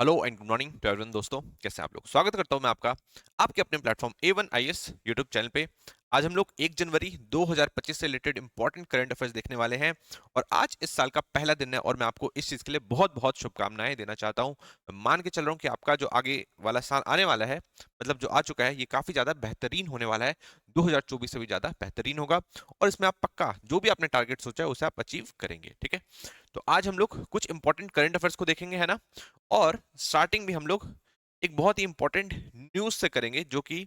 Hello and good morning to everyone. दोस्तों, कैसे हैं आप लोग? स्वागत करता हूं मैं आपका आपके अपने platform A1 IAS YouTube channel पे। आज हम लोग 1 जनवरी 2025 से रिलेटेड इंपॉर्टेंट करंट अफेयर्स देखने वाले हैं। और आज इस साल का पहला दिन है और मैं आपको इस चीज के लिए बहुत बहुत शुभकामनाएं देना चाहता हूं। मैं मान के चल रहा हूं कि आपका जो आगे वाला साल आने वाला है, मतलब जो आ चुका है, ये काफी ज्यादा बेहतरीन होने वाला है। 2024 से भी ज्यादा बेहतरीन होगा और इसमें आप पक्का जो भी आपने टारगेट सोचा है उसे आप अचीव करेंगे। ठीक है, तो आज हम लोग कुछ इंपॉर्टेंट करंट अफेयर्स को देखेंगे, है ना। और स्टार्टिंग भी हम लोग एक बहुत ही इंपॉर्टेंट न्यूज से करेंगे, जो कि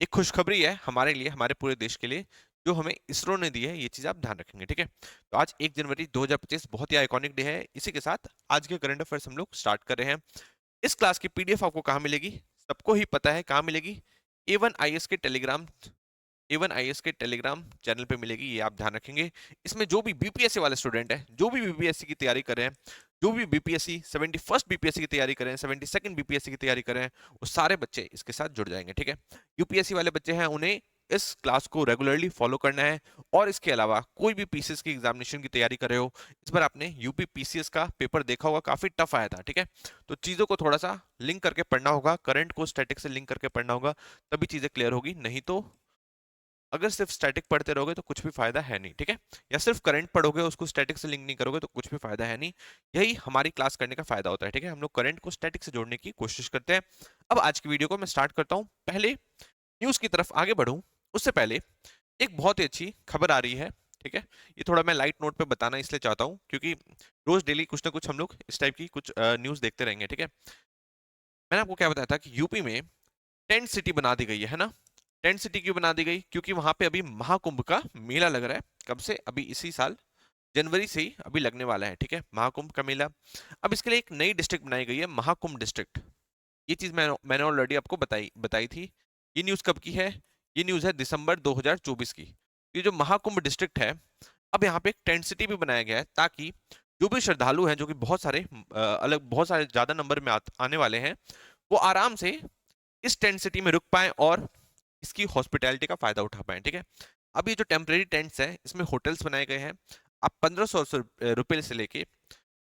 एक खुशखबरी है हमारे लिए, हमारे पूरे देश के लिए, जो हमें इसरो ने दी है। ये चीज आप ध्यान रखेंगे, ठीक है। तो आज 1 जनवरी 2025 बहुत ही आइकॉनिक डे है। इसी के साथ आज के करंट अफेयर्स हम लोग स्टार्ट कर रहे हैं। इस क्लास की पीडीएफ आपको कहाँ मिलेगी? सबको ही पता है कहाँ मिलेगी। A1 IAS के टेलीग्राम A1 IAS के टेलीग्राम चैनल पे मिलेगी, ये आप ध्यान रखेंगे। इसमें जो भी बीपीएससी वाले स्टूडेंट हैं, जो भी बीपीएससी की तैयारी कर रहे हैं, जो भी बीपीएससी 71st बीपीएससी की तैयारी कर रहे हैं, 72nd बीपीएससी की तैयारी कर रहे हैं, वो सारे बच्चे इसके साथ जुड़ जाएंगे, ठीक है। यूपीएससी वाले बच्चे हैं, उन्हें इस क्लास को रेगुलरली फॉलो करना है। और इसके अलावा कोई भी पीसीएस की एग्जामिनेशन की तैयारी कर रहे हो, इस बार आपने यूपी पीसीएस का पेपर देखा होगा, काफी टफ आया था, ठीक है। तो चीजों को थोड़ा सा लिंक करके पढ़ना होगा, करंट को स्टैटिक से लिंक करके पढ़ना होगा, तभी चीजें क्लियर होगी। नहीं तो अगर सिर्फ स्टैटिक पढ़ते रहोगे तो कुछ भी फायदा है नहीं, ठीक है। या सिर्फ करंट पढ़ोगे, उसको स्टैटिक से लिंक नहीं करोगे, तो कुछ भी फायदा है नहीं। यही हमारी क्लास करने का फायदा होता है, ठीक है। हम लोग करंट को स्टैटिक से जोड़ने की कोशिश करते हैं। अब आज की वीडियो को मैं स्टार्ट करता हूं। पहले न्यूज की तरफ आगे बढ़ूं उससे पहले एक बहुत ही अच्छी खबर आ रही है, ठीक है। ये थोड़ा मैं लाइट नोट पे बताना इसलिए चाहता हूँ क्योंकि रोज डेली कुछ ना कुछ हम लोग इस टाइप की कुछ न्यूज देखते रहेंगे, ठीक है। मैंने आपको क्या बताया था कि यूपी में टेंट सिटी बना दी गई है ना। टेंट सिटी क्यों बना दी गई? क्योंकि वहां पे अभी महाकुंभ का मेला लग रहा है। कब से? अभी इसी साल जनवरी से ही अभी लगने वाला है, ठीक है, महाकुंभ का मेला। अब इसके लिए एक नई डिस्ट्रिक्ट बनाई गई है, महाकुंभ डिस्ट्रिक्ट। ये चीज मैंने ऑलरेडी आपको बताई बताई थी। ये न्यूज कब की है? ये न्यूज है दिसंबर 2024 की। ये जो महाकुंभ डिस्ट्रिक्ट है, अब यहाँ पे एक टेंट सिटी भी बनाया गया है, ताकि जो भी श्रद्धालु हैं, जो कि बहुत सारे अलग बहुत सारे ज्यादा नंबर में आने वाले हैं, वो आराम से इस टेंट सिटी में रुक पाए और इसकी हॉस्पिटैलिटी का फायदा उठा पाए, ठीक है। अब ये जो टेम्परेरी टेंट्स हैं, इसमें होटल्स बनाए गए हैं। आप 1500 रुपए से लेके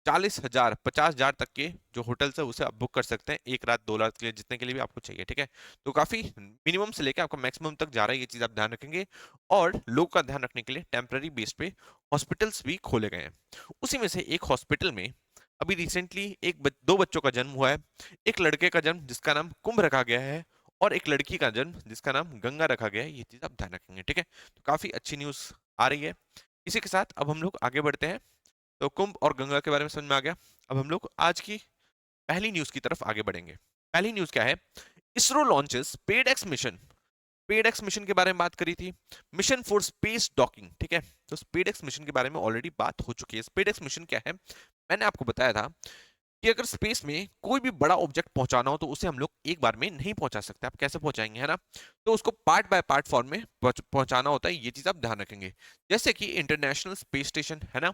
40,000 50,000 तक के जो होटल्स है उसे आप बुक कर सकते हैं, एक रात 2 रात के लिए, जितने के लिए भी आपको चाहिए, ठीक है। तो काफी मिनिमम से लेके आपका मैक्सिमम तक जा रहा है, ये चीज आप ध्यान रखेंगे। और लोगों का ध्यान रखने के लिए टेम्पररी बेस पे हॉस्पिटल्स भी खोले गए हैं। उसी में से एक हॉस्पिटल में अभी रिसेंटली दो बच्चों का जन्म हुआ है। एक लड़के का जन्म जिसका नाम कुंभ रखा गया है, और एक लड़की का जन्म जिसका नाम गंगा रखा गया है। ये चीज आप ध्यान रखेंगे, ठीक है। तो काफी अच्छी न्यूज आ रही है। इसी के साथ अब हम लोग आगे बढ़ते हैं। तो कुंभ और गंगा के बारे में समझ में आ गया। अब हम लोग आज की पहली न्यूज की तरफ आगे बढ़ेंगे। पहली न्यूज क्या है? ISRO launches paid x mission. Paid x mission के बारे में बात करी थी, मिशन फॉर स्पेस डॉकिंग, ठीक है। तो स्पेड एक्स मिशन के बारे में ऑलरेडी बात हो चुकी है। स्पेड एक्स मिशन क्या है? मैंने आपको बताया था कि अगर स्पेस में कोई भी बड़ा ऑब्जेक्ट पहुंचाना हो तो उसे हम लोग एक बार में नहीं पहुंचा सकते। आप कैसे पहुंचाएंगे, है ना। तो उसको पार्ट बाय पार्ट फॉर्म में पहुंचाना होता है। ये चीज आप ध्यान रखेंगे। जैसे कि इंटरनेशनल स्पेस स्टेशन है ना,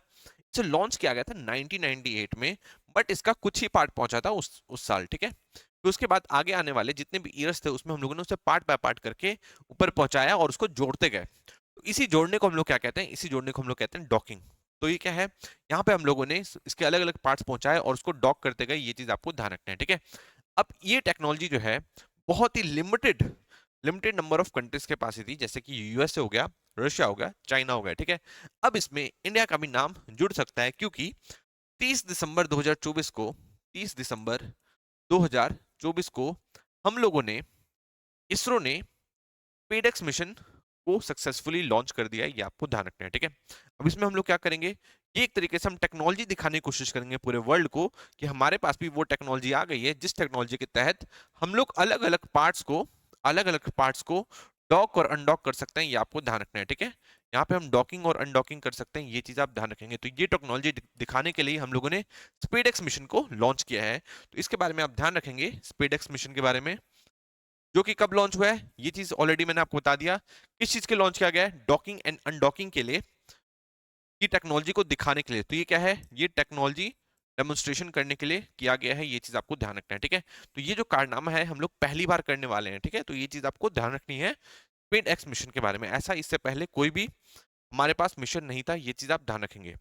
इसे लॉन्च किया गया था 1998 में, बट इसका कुछ ही पार्ट पहुंचा था उस साल, ठीक है। तो उसके बाद आगे आने वाले जितने भी ईयर्स थे उसमें हम लोगों ने उसे पार्ट बाय पार्ट करके ऊपर पहुंचाया और उसको जोड़ते गए। तो इसी जोड़ने को हम लोग क्या कहते हैं? इसी जोड़ने को हम लोग कहते हैं डॉकिंग। तो ये क्या है? यहाँ पे हम लोगों ने इसके अलग अलग पार्ट्स पहुंचाए और उसको डॉक करते गए। ये चीज आपको ध्यान रखना है, ठीक है। अब ये टेक्नोलॉजी जो है, बहुत ही limited limited number of countries के पास ही थी, जैसे कि यूएसए हो गया, रशिया हो गया, चाइना हो गया, ठीक है। अब इसमें इंडिया का भी नाम जुड़ सकता है, क्योंकि 30 दिसंबर 2024 को 30 दिसंबर 2024 को हम लोगों ने, इसरो ने पेडेक्स मिशन को सक्सेसफुली लॉन्च कर दिया है। ये आपको ध्यान रखना है, ठीक है। अब इसमें हम लोग क्या करेंगे? ये एक तरीके से हम टेक्नोलॉजी दिखाने की कोशिश करेंगे पूरे वर्ल्ड को कि हमारे पास भी वो टेक्नोलॉजी आ गई है, जिस टेक्नोलॉजी के तहत हम लोग अलग अलग पार्ट्स को डॉक और अनडॉक कर सकते हैं। ये आपको ध्यान रखना है, ठीक है। यहाँ पे हम डॉकिंग और अनडॉकिंग कर सकते हैं, ये चीज आप ध्यान रखेंगे। तो ये टेक्नोलॉजी दिखाने के लिए हम लोगों ने स्पेडएक्स मिशन को लॉन्च किया है। तो इसके बारे में आप ध्यान रखेंगे, स्पेडएक्स मिशन के बारे में, जो कि कब लॉन्च हुआ है, ये चीज ऑलरेडी मैंने आपको बता दिया। किस चीज के लॉन्च किया गया है? डॉकिंग एंड अनडॉकिंग के लिए, ये टेक्नोलॉजी को दिखाने के लिए। तो ये क्या है? ये टेक्नोलॉजी डेमोन्स्ट्रेशन करने के लिए किया गया है। ये चीज आपको ध्यान रखना है, ठीक है। तो ये जो कारनामा है हम लोग पहली बार करने वाले हैं, ठीक है। तो ये चीज आपको ध्यान रखनी है स्पेड एक्स मिशन के बारे में। ऐसा इससे पहले कोई भी हमारे पास मिशन नहीं था, ये चीज आप ध्यान रखेंगे।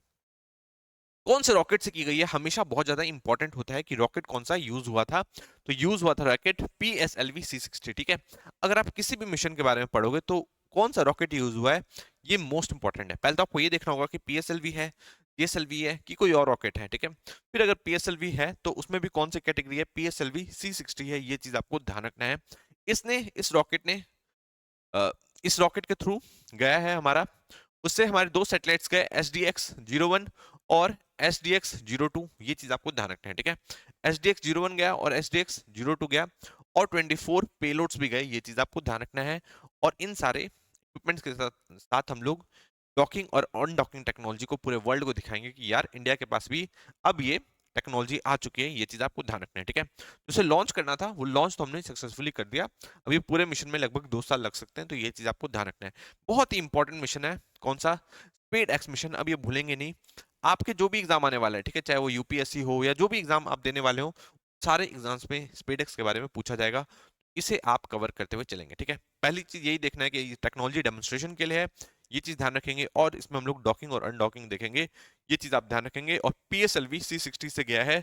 कौन से रॉकेट से की गई है, हमेशा बहुत ज्यादा इंपॉर्टेंट होता है कि रॉकेट कौन सा यूज हुआ था। तो यूज हुआ था रॉकेट PSLV C60, ठीक है। अगर आप किसी भी मिशन के बारे में पढ़ोगे तो कौन सा रॉकेट यूज हुआ है ये मोस्ट इंपॉर्टेंट है। पहले तो आपको ये देखना होगा कि PSLV है, GSLV है कि कोई और रॉकेट है, ठीक है। फिर अगर PSLV है तो उसमें भी कौन सी कैटेगरी है, PSLV C60 है, ये चीज आपको ध्यान रखना है। इसने इस रॉकेट ने अ, इस रॉकेट के थ्रू गया है हमारा, उससे हमारे दो सैटेलाइट्स गए SDX-01 और SDX-02, ये चीज आपको ध्यान रखना है, ठीक है। SDX-01 गया और SDX-02 गया और 24 पेलोड्स भी गए, ये चीज आपको ध्यान रखना है। और इन सारे इक्विपमेंट्स के साथ साथ हम लोग डॉकिंग और अनडॉकिंग टेक्नोलॉजी को पूरे वर्ल्ड को दिखाएंगे कि यार इंडिया के पास भी अब ये टेक्नोलॉजी आ चुकी है, ये चीज आपको ध्यान रखना है, ठीक है। तो उसे लॉन्च करना था, वो लॉन्च तो हमने सक्सेसफुली कर दिया। अभी पूरे मिशन में लगभग 2 साल लग सकते हैं, तो ये चीज आपको ध्यान रखना है। बहुत ही इंपॉर्टेंट मिशन है, कौन सा, स्पेड एक्स मिशन। अब ये भूलेंगे नहीं, आपके जो भी एग्जाम आने वाला है, ठीक है, चाहे वो यूपीएससी हो या जो भी एग्जाम आप देने वाले हो, सारे एग्जाम्स में स्पेड एक्स के बारे में पूछा जाएगा। इसे आप कवर करते हुए चलेंगे, ठीक है। पहली चीज यही देखना है कि टेक्नोलॉजी डेमोन्स्ट्रेशन के लिए है, ये चीज ध्यान रखेंगे। और इसमें हम लोग डॉकिंग और अनडॉकिंग देखेंगे, ये चीज आप ध्यान रखेंगे। और PSLV C60 से गया है,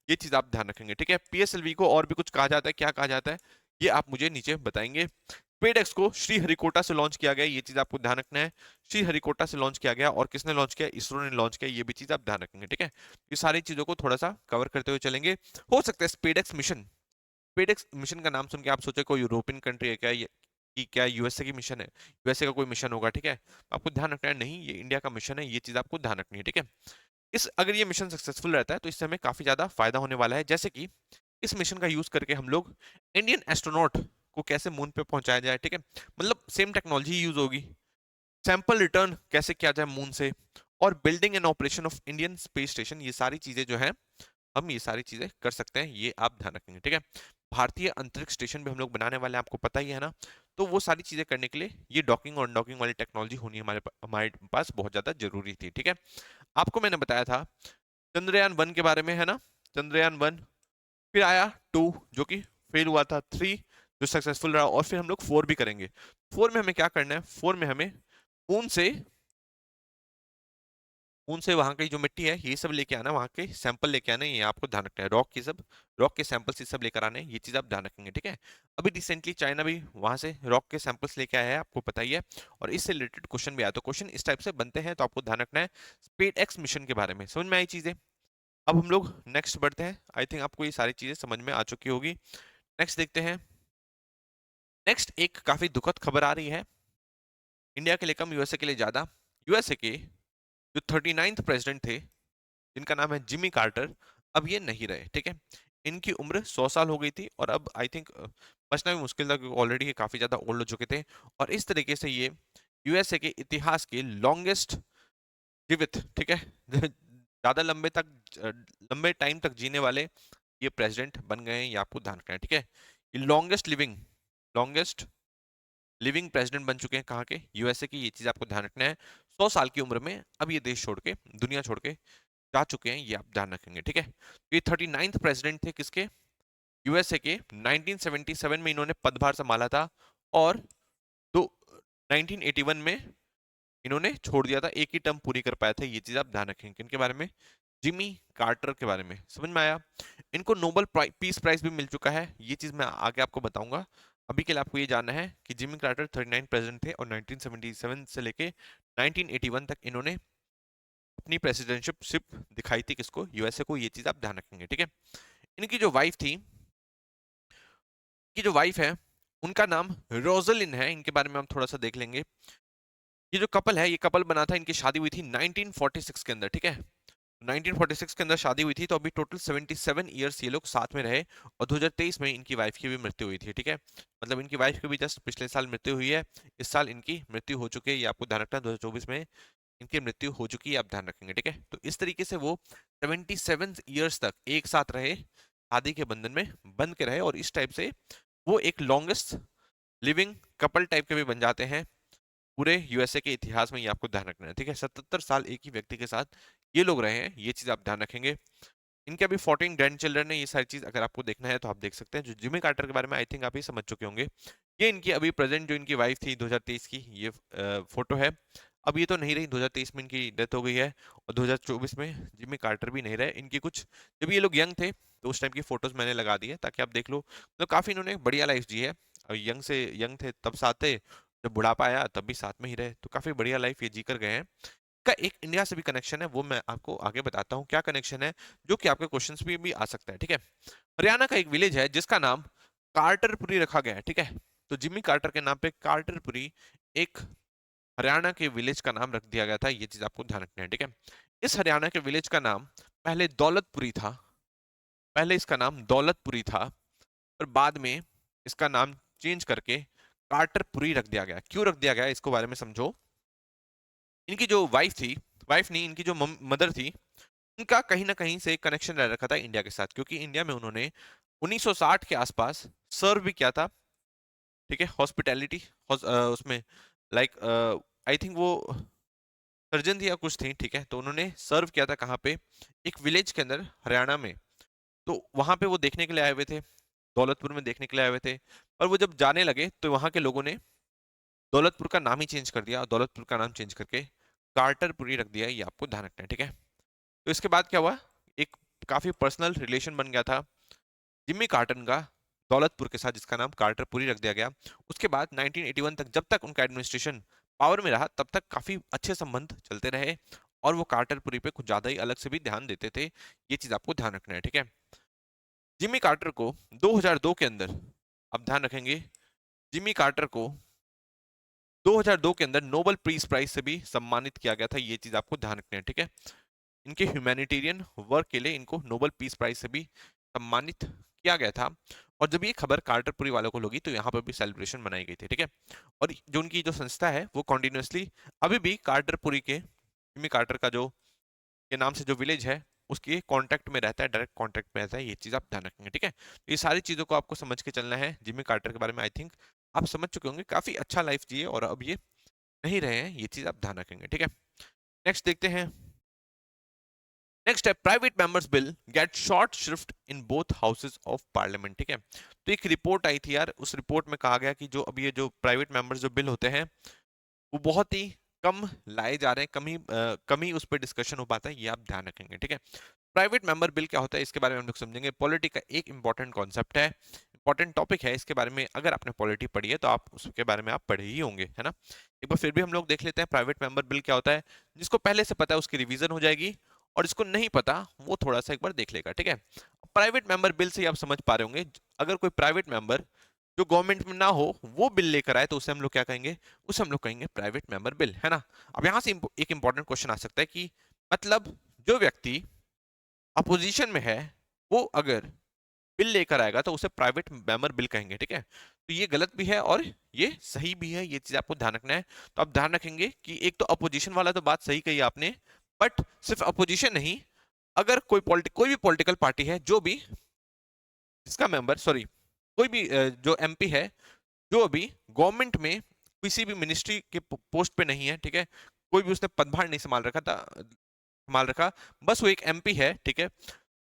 ये चीज आप ध्यान रखेंगे, ठीक है। PSLV को और भी कुछ कहा जाता है, क्या कहा जाता है ये आप मुझे नीचे बताएंगे। स्पेडएक्स को श्रीहरिकोटा से लॉन्च किया गया, ये चीज आपको ध्यान रखना है। श्रीहरिकोटा से लॉन्च किया गया, और किसने लॉन्च किया, इसरो ने लॉन्च किया, ये भी चीज आप ध्यान रखेंगे, ठीक है। ये सारी चीजों को थोड़ा सा कवर करते हुए चलेंगे। हो सकता है स्पेडएक्स मिशन का नाम सुन के आप सोचे कोई यूरोपियन कंट्री है क्या, ये कि क्या यूएसए की मिशन है, यूएसए का कोई मिशन होगा, ठीक है। आपको ध्यान रखना है, नहीं, ये इंडिया का मिशन है, ये चीज आपको ध्यान रखनी है, ठीक है। इस अगर ये मिशन सक्सेसफुल रहता है तो इससे हमें काफी ज्यादा फायदा होने वाला है, जैसे कि इस मिशन का यूज करके हम लोग इंडियन एस्ट्रोनॉट को कैसे मून पे पहुंचाया जाए, ठीक है। मतलब सेम टेक्नोलॉजी यूज होगी, सैंपल रिटर्न कैसे किया जाए मून से, और building and operation of Indian space station, ये सारी चीजें जो है हम ये सारी चीजें कर सकते हैं, ये आप ध्यान रखेंगे, ठीक है। भारतीय अंतरिक्ष स्टेशन भी हम लोग बनाने वाले हैं, आपको पता ही है ना। तो वो सारी चीजें करने के लिए ये डॉकिंग और अनडॉकिंग वाली टेक्नोलॉजी होनी हमारे पास बहुत ज्यादा जरूरी थी, ठीक है। आपको मैंने बताया था चंद्रयान 1 के बारे में, है ना। चंद्रयान 1, फिर आया 2 जो कि फेल हुआ था, 3 जो सक्सेसफुल रहा, और फिर हम लोग 4 भी करेंगे। 4 में हमें क्या करना है, 4 में हमें मून से वहां की जो मिट्टी है ये सब लेके आना, वहां के सैंपल लेके आना, ये आपको ध्यान रखना है। रॉक के सैंपल्स ये सब लेकर आने हैं, ये चीज आप ध्यान रखेंगे, ठीक है। अभी रिसेंटली चाइना भी वहां से रॉक के सैंपल्स लेके आया है, आपको पता ही है। और इससे रिलेटेड क्वेश्चन भी आया, तो क्वेश्चन इस टाइप से बनते हैं, तो आपको ध्यान रखना है। स्पेड एक्स मिशन के बारे में समझ में आई चीजें। अब हम लोग नेक्स्ट बढ़ते हैं, आई थिंक आपको ये सारी चीजें समझ में आ चुकी होगी। नेक्स्ट देखते हैं। नेक्स्ट एक काफी दुखद खबर आ रही है, इंडिया के लिए कम, यूएसए के लिए ज्यादा। यूएसए के जो 39th प्रेसिडेंट थे, जिनका नाम है जिमी कार्टर, अब ये नहीं रहे, ठीक है। इनकी उम्र 100 साल हो गई थी, और अब आई थिंक बचना भी मुश्किल था, क्योंकि ऑलरेडी ये काफी ज्यादा ओल्ड हो चुके थे। और इस तरीके से ये यूएसए के इतिहास के लॉन्गेस्ट जीवित, ठीक है, ज्यादा लंबे टाइम तक जीने वाले ये प्रेसिडेंट बन गए हैं, ये आपको ध्यान रखना है, ठीक है। ये लॉन्गेस्ट लिविंग प्रेसिडेंट बन चुके हैं, कहाँ के, यूएसए की, ये चीज आपको ध्यान रखना है। 100 साल की उम्र में अब ये देश छोड़ के, दुनिया छोड़ के जा चुके हैं, ये आप ध्यान रखेंगे, ठीक है। तो ये 39th प्रेसिडेंट थे किसके, यूएसए के। 1977 में इन्होंने पदभार संभाला था, और दो 1981 में इन्होंने छोड़ दिया था, एक ही टर्म पूरी कर पाया था, ये चीज आप ध्यान रखेंगे। इनके बारे में, जिमी कार्टर के बारे में समझ में आया। इनको नोबेल पीस प्राइज भी मिल चुका है, ये चीज मैं आगे आपको बताऊंगा। अभी के लिए आपको ये जानना है कि जिमी कार्टर 39 प्रेसिडेंट थे, और 1977 से लेके 1981 तक इन्होंने अपनी प्रेसिडेंटशिप दिखाई थी किसको, यूएसए को, ये चीज आप ध्यान रखेंगे, ठीक है। इनकी जो वाइफ थी, है, उनका नाम रोजलिन है, इनके बारे में हम थोड़ा सा देख लेंगे। ये जो कपल है, ये कपल बना था, इनकी शादी हुई थी 1946 के अंदर, ठीक है। 1946 के अंदर शादी हुई थी, तो अभी टोटल 77 ईयर्स ये लोग साथ में रहे, और 2023 में इनकी वाइफ की भी मृत्यु हुई थी, ठीक है। मतलब इनकी वाइफ की भी जस्ट पिछले साल मृत्यु हुई है, इस साल इनकी मृत्यु हो चुकी है, ये आपको ध्यान रखना है। 2024 में इनकी मृत्यु हो चुकी है, आप ध्यान रखेंगे, ठीक है। तो इस तरीके से वो 77 ईयर्स तक एक साथ रहे, शादी के बंधन में बंध के रहे, और इस टाइप से वो एक लॉन्गेस्ट लिविंग कपल टाइप के भी बन जाते हैं पूरे यूएसए के इतिहास में, ये आपको ध्यान रखना है, ठीक है। 77 साल एक ही व्यक्ति के साथ ये लोग रहे हैं, ये चीज आप ध्यान रखेंगे। इनके अभी 14 ग्रैंड चिल्ड्रन है, ये सारी चीज अगर आपको देखना है तो आप देख सकते हैं। जो जिमी कार्टर के बारे में आई थिंक आप ही समझ चुके होंगे। ये इनकी अभी प्रेजेंट जो इनकी वाइफ थी 2023 की, ये फोटो है। अब ये तो नहीं रही, 2023 में इनकी डेथ हो गई है, और 2024 में जिमी कार्टर भी नहीं रहे। इनकी कुछ, जब ये लोग यंग थे तो उस टाइम की फोटोज मैंने लगा दी है ताकि आप देख लो। तो काफी इन्होंने बढ़िया लाइफ जी है, और यंग से यंग थे तब साथ थे, जब बुढ़ापा आया तब भी साथ में ही रहे, तो काफी बढ़िया लाइफ ये जी कर गए हैं। का एक इंडिया से भी कनेक्शन है, वो मैं आपको आगे बताता हूँ क्या कनेक्शन है, जो कि आपके क्वेश्चंस में भी आ सकता है, ठीक है। हरियाणा का एक विलेज है जिसका नाम कार्टरपुरी रखा गया है, ठीक है। तो जिम्मी कार्टर के नाम पे कार्टरपुरी, एक हरियाणा के विलेज का नाम रख दिया गया था, ये चीज आपको ध्यान रखना है, ठीक है। इस हरियाणा के विलेज का नाम पहले दौलतपुरी था, पहले इसका नाम दौलतपुरी था, और बाद में इसका नाम चेंज करके कार्टरपुरी रख दिया गया। क्यों रख दिया गया इसको बारे में समझो। इनकी जो वाइफ थी, वाइफ नहीं, इनकी जो मदर थी, उनका कहीं ना कहीं से कनेक्शन रह रखा था इंडिया के साथ, क्योंकि इंडिया में उन्होंने 1960 के आसपास सर्व भी किया था, ठीक है, हॉस्पिटैलिटी उसमें, लाइक आई थिंक वो सर्जन थी या कुछ थी, ठीक है। तो उन्होंने सर्व किया था कहाँ पे, एक विलेज के अंदर हरियाणा में। तो वहां पे वो देखने के लिए आए हुए थे, दौलतपुर में देखने के लिए आए हुए थे। पर वो जब जाने लगे तो वहां के लोगों ने दौलतपुर का नाम ही चेंज कर दिया, और दौलतपुर का नाम चेंज करके कार्टरपुरी रख दिया, ये आपको ध्यान रखना है, ठीक है। तो इसके बाद क्या हुआ, एक काफी पर्सनल रिलेशन बन गया था जिम्मी कार्टर का दौलतपुर के साथ, जिसका नाम कार्टरपुरी रख दिया गया। उसके बाद 1981 तक, जब तक उनका एडमिनिस्ट्रेशन पावर में रहा, तब तक काफी अच्छे संबंध चलते रहे, और वो कार्टरपुरी पे कुछ ज्यादा ही अलग से भी ध्यान देते थे, ये चीज आपको ध्यान रखना है, ठीक है। जिम्मी कार्टर को 2002 के अंदर, अब ध्यान रखेंगे, जिम्मी कार्टर को 2002 के अंदर नोबेल पीस प्राइज से भी सम्मानित किया गया था, ये चीज आपको ध्यान रखना है, ठीक है। इनके ह्यूमैनिटेरियन वर्क के लिए इनको नोबेल पीस प्राइज से भी सम्मानित किया गया था। और जब ये खबर कार्टरपुरी वालों को लगी तो यहाँ पर भी सेलिब्रेशन मनाई गई थी, ठीक है। और जो उनकी जो संस्था है वो कॉन्टिन्यूसली अभी भी कार्टरपुरी के, जिम्मी कार्टर का जो के नाम से जो विलेज है उसके कांटेक्ट में रहता है, डायरेक्ट कांटेक्ट में रहता है, ये चीज आप ध्यान रखेंगे, ठीक है। तो ये सारी चीजों को आपको समझ के चलना है। जिम्मी कार्टर के बारे में आई थिंक आप समझ चुके होंगे, काफी अच्छा लाइफ जिए और अब ये नहीं रहे हैं, ये चीज आप ध्यान रखेंगे, ठीक है। नेक्स्ट देखते हैं। नेक्स्ट है private members bill get short shrift in both houses of parliament, ठीक है। तो एक रिपोर्ट आई थी यार, उस रिपोर्ट में कहा गया कि जो अब ये जो प्राइवेट मेंबर्स जो बिल होते हैं वो बहुत ही कम लाए जा रहे हैं, कम ही उस पर डिस्कशन हो पाता है, ये आप ध्यान रखेंगे, ठीक है। प्राइवेट मेंबर बिल क्या होता है इसके बारे में हम लोग समझेंगे। पॉलिटी का एक इंपॉर्टेंट कॉन्सेप्ट है, इंपॉर्टेंट टॉपिक है, इसके बारे में अगर आपने पॉलिटी पढ़ी है तो आप उसके बारे में आप पढ़े ही होंगे, है ना। एक बार फिर भी हम लोग देख लेते हैं प्राइवेट मेंबर बिल क्या होता है। जिसको पहले से पता है उसकी रिवीजन हो जाएगी, और जिसको नहीं पता वो थोड़ा सा एक बार देख लेगा, ठीक है। प्राइवेट मेंबर बिल से ही आप समझ पा रहे होंगे, अगर कोई प्राइवेट मेंबर जो गवर्नमेंट में ना हो वो बिल लेकर आए तो उसे हम लोग क्या कहेंगे, उसे हम लोग कहेंगे प्राइवेट मेंबर बिल, है ना। अब यहां से एक इंपॉर्टेंट क्वेश्चन आ सकता है कि मतलब जो व्यक्ति अपोजिशन में है वो अगर बिल लेकर आएगा तो उसे प्राइवेट मेंबर बिल कहेंगे, ठीक है। तो ये गलत भी है और ये सही भी है, ये चीज आपको ध्यान रखना है। तो आप ध्यान रखेंगे कि एक तो अपोजिशन वाला तो बात सही कही आपने, बट सिर्फ अपोजिशन नहीं, अगर कोई भी पॉलिटिकल पार्टी है जो भी, जिसका मेंबर, सॉरी, कोई भी जो एमपी है जो अभी गवर्नमेंट में किसी भी मिनिस्ट्री के पोस्ट पे नहीं है, ठीक है, कोई भी उसने पदभार नहीं संभाल रखा, बस वो एक एमपी है, ठीक है।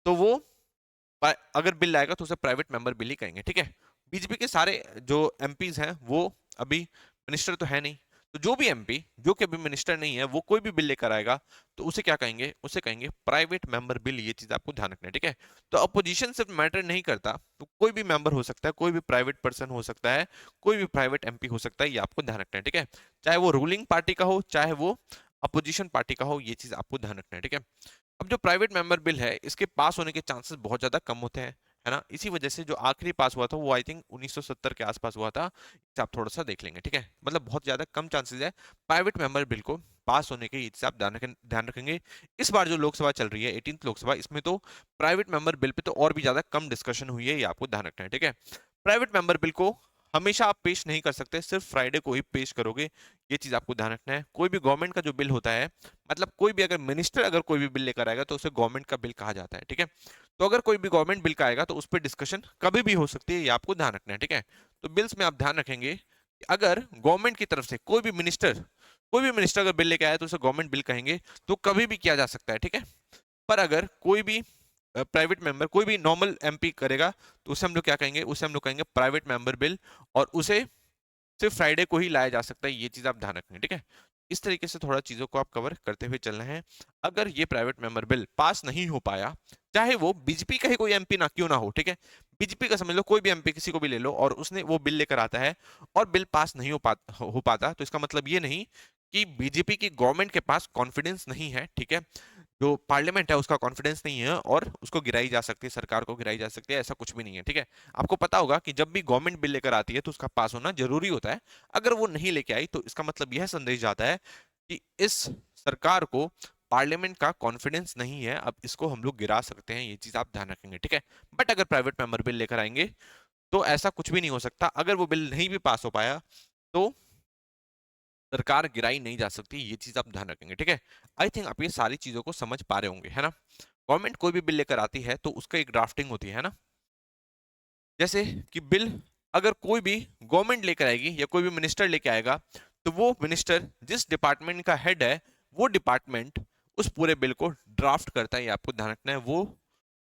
तो वो अगर बिल लाएगा तो उसे प्राइवेट मेंबर बिल ही कहेंगे, ठीक है। बीजेपी के सारे जो एमपीज हैं वो अभी मिनिस्टर तो है नहीं, तो जो भी एमपी जो कि अभी मिनिस्टर नहीं है वो कोई भी बिल लेकर आएगा तो उसे क्या कहेंगे, उसे कहेंगे प्राइवेट मेंबर बिल, ये चीज आपको ध्यान रखना है, ठीक है। तो अपोजिशन सिर्फ मैटर नहीं करता, तो कोई भी मेंबर हो सकता है, कोई भी प्राइवेट पर्सन हो सकता है, कोई भी प्राइवेट एमपी हो सकता है, ये आपको ध्यान रखना है, ठीक है। चाहे वो रूलिंग पार्टी का हो चाहे वो अपोजिशन पार्टी का हो, ये चीज आपको ध्यान रखना है, ठीक है। अब जो प्राइवेट मेंबर बिल है इसके पास होने के चांसेस बहुत ज्यादा कम होते हैं, है ना। इसी वजह से जो आखिरी पास हुआ था वो आई थिंक 1970 के आसपास हुआ था, इसे आप थोड़ा सा देख लेंगे, ठीक है। मतलब बहुत ज्यादा कम चांसेस है प्राइवेट मेंबर बिल को पास होने के, इससे आप ध्यान रखेंगे। इस बार जो लोकसभा चल रही है 18th लोकसभा, इसमें तो प्राइवेट मेंबर बिल पे तो और भी ज्यादा कम डिस्कशन हुई है, ये आपको ध्यान रखना है, ठीक है। प्राइवेट मेंबर बिल को हमेशा आप पेश नहीं कर सकते, सिर्फ फ्राइडे को ही पेश करोगे, ये चीज आपको ध्यान रखना है। कोई भी गवर्नमेंट का जो बिल होता है, मतलब कोई भी अगर मिनिस्टर अगर कोई भी बिल लेकर आएगा तो उसे गवर्नमेंट का बिल कहा जाता है, ठीक है। तो अगर कोई भी गवर्नमेंट बिल का आएगा तो उस पर डिस्कशन कभी भी हो सकती है, ये आपको ध्यान रखना है, ठीक है। तो बिल्स में आप ध्यान रखेंगे कि अगर गवर्नमेंट की तरफ से कोई भी मिनिस्टर अगर बिल लेके आया तो उसे गवर्नमेंट बिल कहेंगे, तो कभी भी किया जा सकता है, ठीक है। पर अगर कोई भी प्राइवेट मेंबर, कोई भी नॉर्मल एमपी करेगा तो उसे हम लोग क्या कहेंगे, उसे हम लोग कहेंगे प्राइवेट मेंबर बिल, और उसे सिर्फ फ्राइडे को ही लाया जा सकता है, ये चीज आप ध्यान रखेंगे, ठीक है। इस तरीके से थोड़ा चीजों को आप कवर करते हुए चलना है। अगर ये प्राइवेट मेंबर बिल पास नहीं हो पाया, चाहे वो बीजेपी का ही कोई एमपी ना क्यों ना हो, ठीक है, बीजेपी का समझ लो, कोई भी एमपी किसी को भी ले लो, और उसने वो बिल लेकर आता है और बिल पास नहीं हो पाता, तो इसका मतलब ये नहीं कि बीजेपी की गवर्नमेंट के पास कॉन्फिडेंस नहीं है, ठीक है, जो पार्लियामेंट है उसका कॉन्फिडेंस नहीं है और उसको गिराई जा सकती है, सरकार को गिराई जा सकती है, ऐसा कुछ भी नहीं है, ठीक है। आपको पता होगा कि जब भी गवर्नमेंट बिल लेकर आती है तो उसका पास होना जरूरी होता है। अगर वो नहीं लेके आई तो इसका मतलब यह संदेश जाता है कि इस सरकार को पार्लियामेंट का कॉन्फिडेंस नहीं है, अब इसको हम लोग गिरा सकते हैं, ये चीज आप ध्यान रखेंगे, ठीक है। बट अगर प्राइवेट मेंबर बिल लेकर आएंगे तो ऐसा कुछ भी नहीं हो सकता। अगर वो बिल नहीं भी पास हो पाया तो सरकार गिराई नहीं जा सकती, ये चीज आप ध्यान रखेंगे, ठीक है। आई थिंक आप ये सारी चीजों को समझ पा रहे होंगे, है ना। गवर्नमेंट कोई भी बिल लेकर आती है तो उसका एक ड्राफ्टिंग होती है ना, जैसे कि बिल अगर कोई भी गवर्नमेंट लेकर आएगी या कोई भी मिनिस्टर लेके आएगा, तो वो मिनिस्टर जिस डिपार्टमेंट का हेड है, वो डिपार्टमेंट उस पूरे बिल को ड्राफ्ट करता है, ये आपको ध्यान रखना है, वो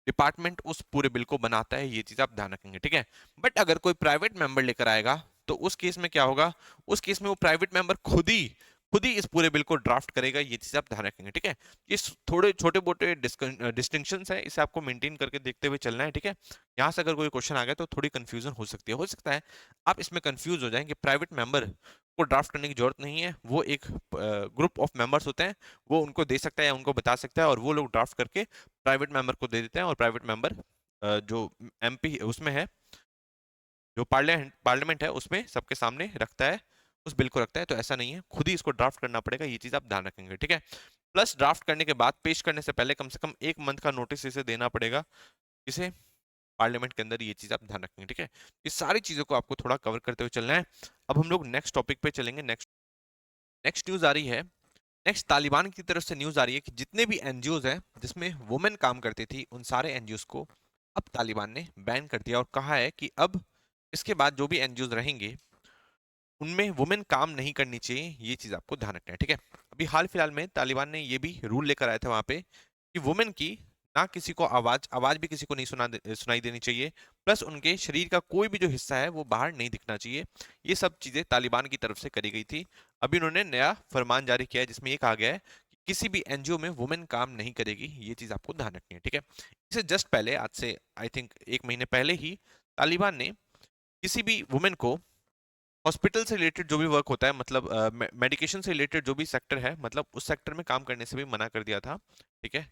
डिपार्टमेंट उस पूरे बिल को बनाता है, ये चीज आप ध्यान रखेंगे, ठीक है। बट अगर कोई प्राइवेट मेंबर लेकर आएगा तो उस केस में क्या होगा, उस केस में वो प्राइवेट मेंबर खुद ही इस पूरे बिल को ड्राफ्ट करेगा, ये चीज आप ध्यान रखेंगे, ठीक है। ये थोड़े छोटे मोटे डिस्टिंक्शंस है, इसे आपको मेंटेन करके देखते हुए चलना है, ठीक है। यहाँ से अगर कोई क्वेश्चन आ गया तो थोड़ी कंफ्यूजन हो सकती है, हो सकता है आप इसमें कंफ्यूज हो जाएं कि प्राइवेट मेंबर को ड्राफ्ट करने की जरूरत नहीं है, वो एक ग्रुप ऑफ मेंबर्स होते हैं, वो उनको दे सकता है या उनको बता सकता है और वो लोग ड्राफ्ट करके प्राइवेट मेंबर को दे देते हैं, और प्राइवेट मेंबर जो एमपी उसमें है, जो पार्लियामेंट है उसमें सबके सामने रखता है, उस बिल को रखता है। तो ऐसा नहीं है, खुद ही इसको ड्राफ्ट करना पड़ेगा, ये चीज आप ध्यान रखेंगे, ठीक है। प्लस ड्राफ्ट करने के बाद पेश करने से पहले कम से कम 1 मंथ का नोटिस इसे देना पड़ेगा, इसे पार्लियामेंट के अंदर, ये चीज आप ध्यान रखेंगे, ठीक है। इस सारी चीजों को आपको थोड़ा कवर करते हुए चलना है। अब हम लोग नेक्स्ट टॉपिक पे चलेंगे। नेक्स्ट नेक्स्ट न्यूज आ रही है, नेक्स्ट तालिबान की तरफ से न्यूज आ रही है कि जितने भी एनजीओज हैं जिसमें वुमेन काम करती थी, उन सारे एनजीओज को अब तालिबान ने बैन कर दिया और कहा है कि अब इसके बाद जो भी एनजीओज रहेंगे उनमें वुमेन काम नहीं करनी चाहिए, ये चीज आपको ध्यान रखना है, ठीक है। अभी हाल फिलहाल में तालिबान ने ये भी रूल लेकर आए थे वहां पे कि वुमेन की ना किसी को आवाज आवाज भी किसी को नहीं सुनाई देनी चाहिए, प्लस उनके शरीर का कोई भी जो हिस्सा है वो बाहर नहीं दिखना चाहिए। ये सब चीजें तालिबान की तरफ से करी गई थी। अभी उन्होंने नया फरमान जारी किया है जिसमें ये कहा गया है कि किसी भी एनजीओ में वुमेन काम नहीं करेगी, ये चीज आपको ध्यान रखनी है, ठीक है। इससे जस्ट पहले, आज से आई थिंक 1 महीने पहले ही, तालिबान ने किसी भी वुमेन को हॉस्पिटल से रिलेटेड जो भी वर्क होता है, मतलब मेडिकेशन से रिलेटेड जो भी सेक्टर है, मतलब उस सेक्टर में काम करने से भी मना कर दिया था, ठीक है।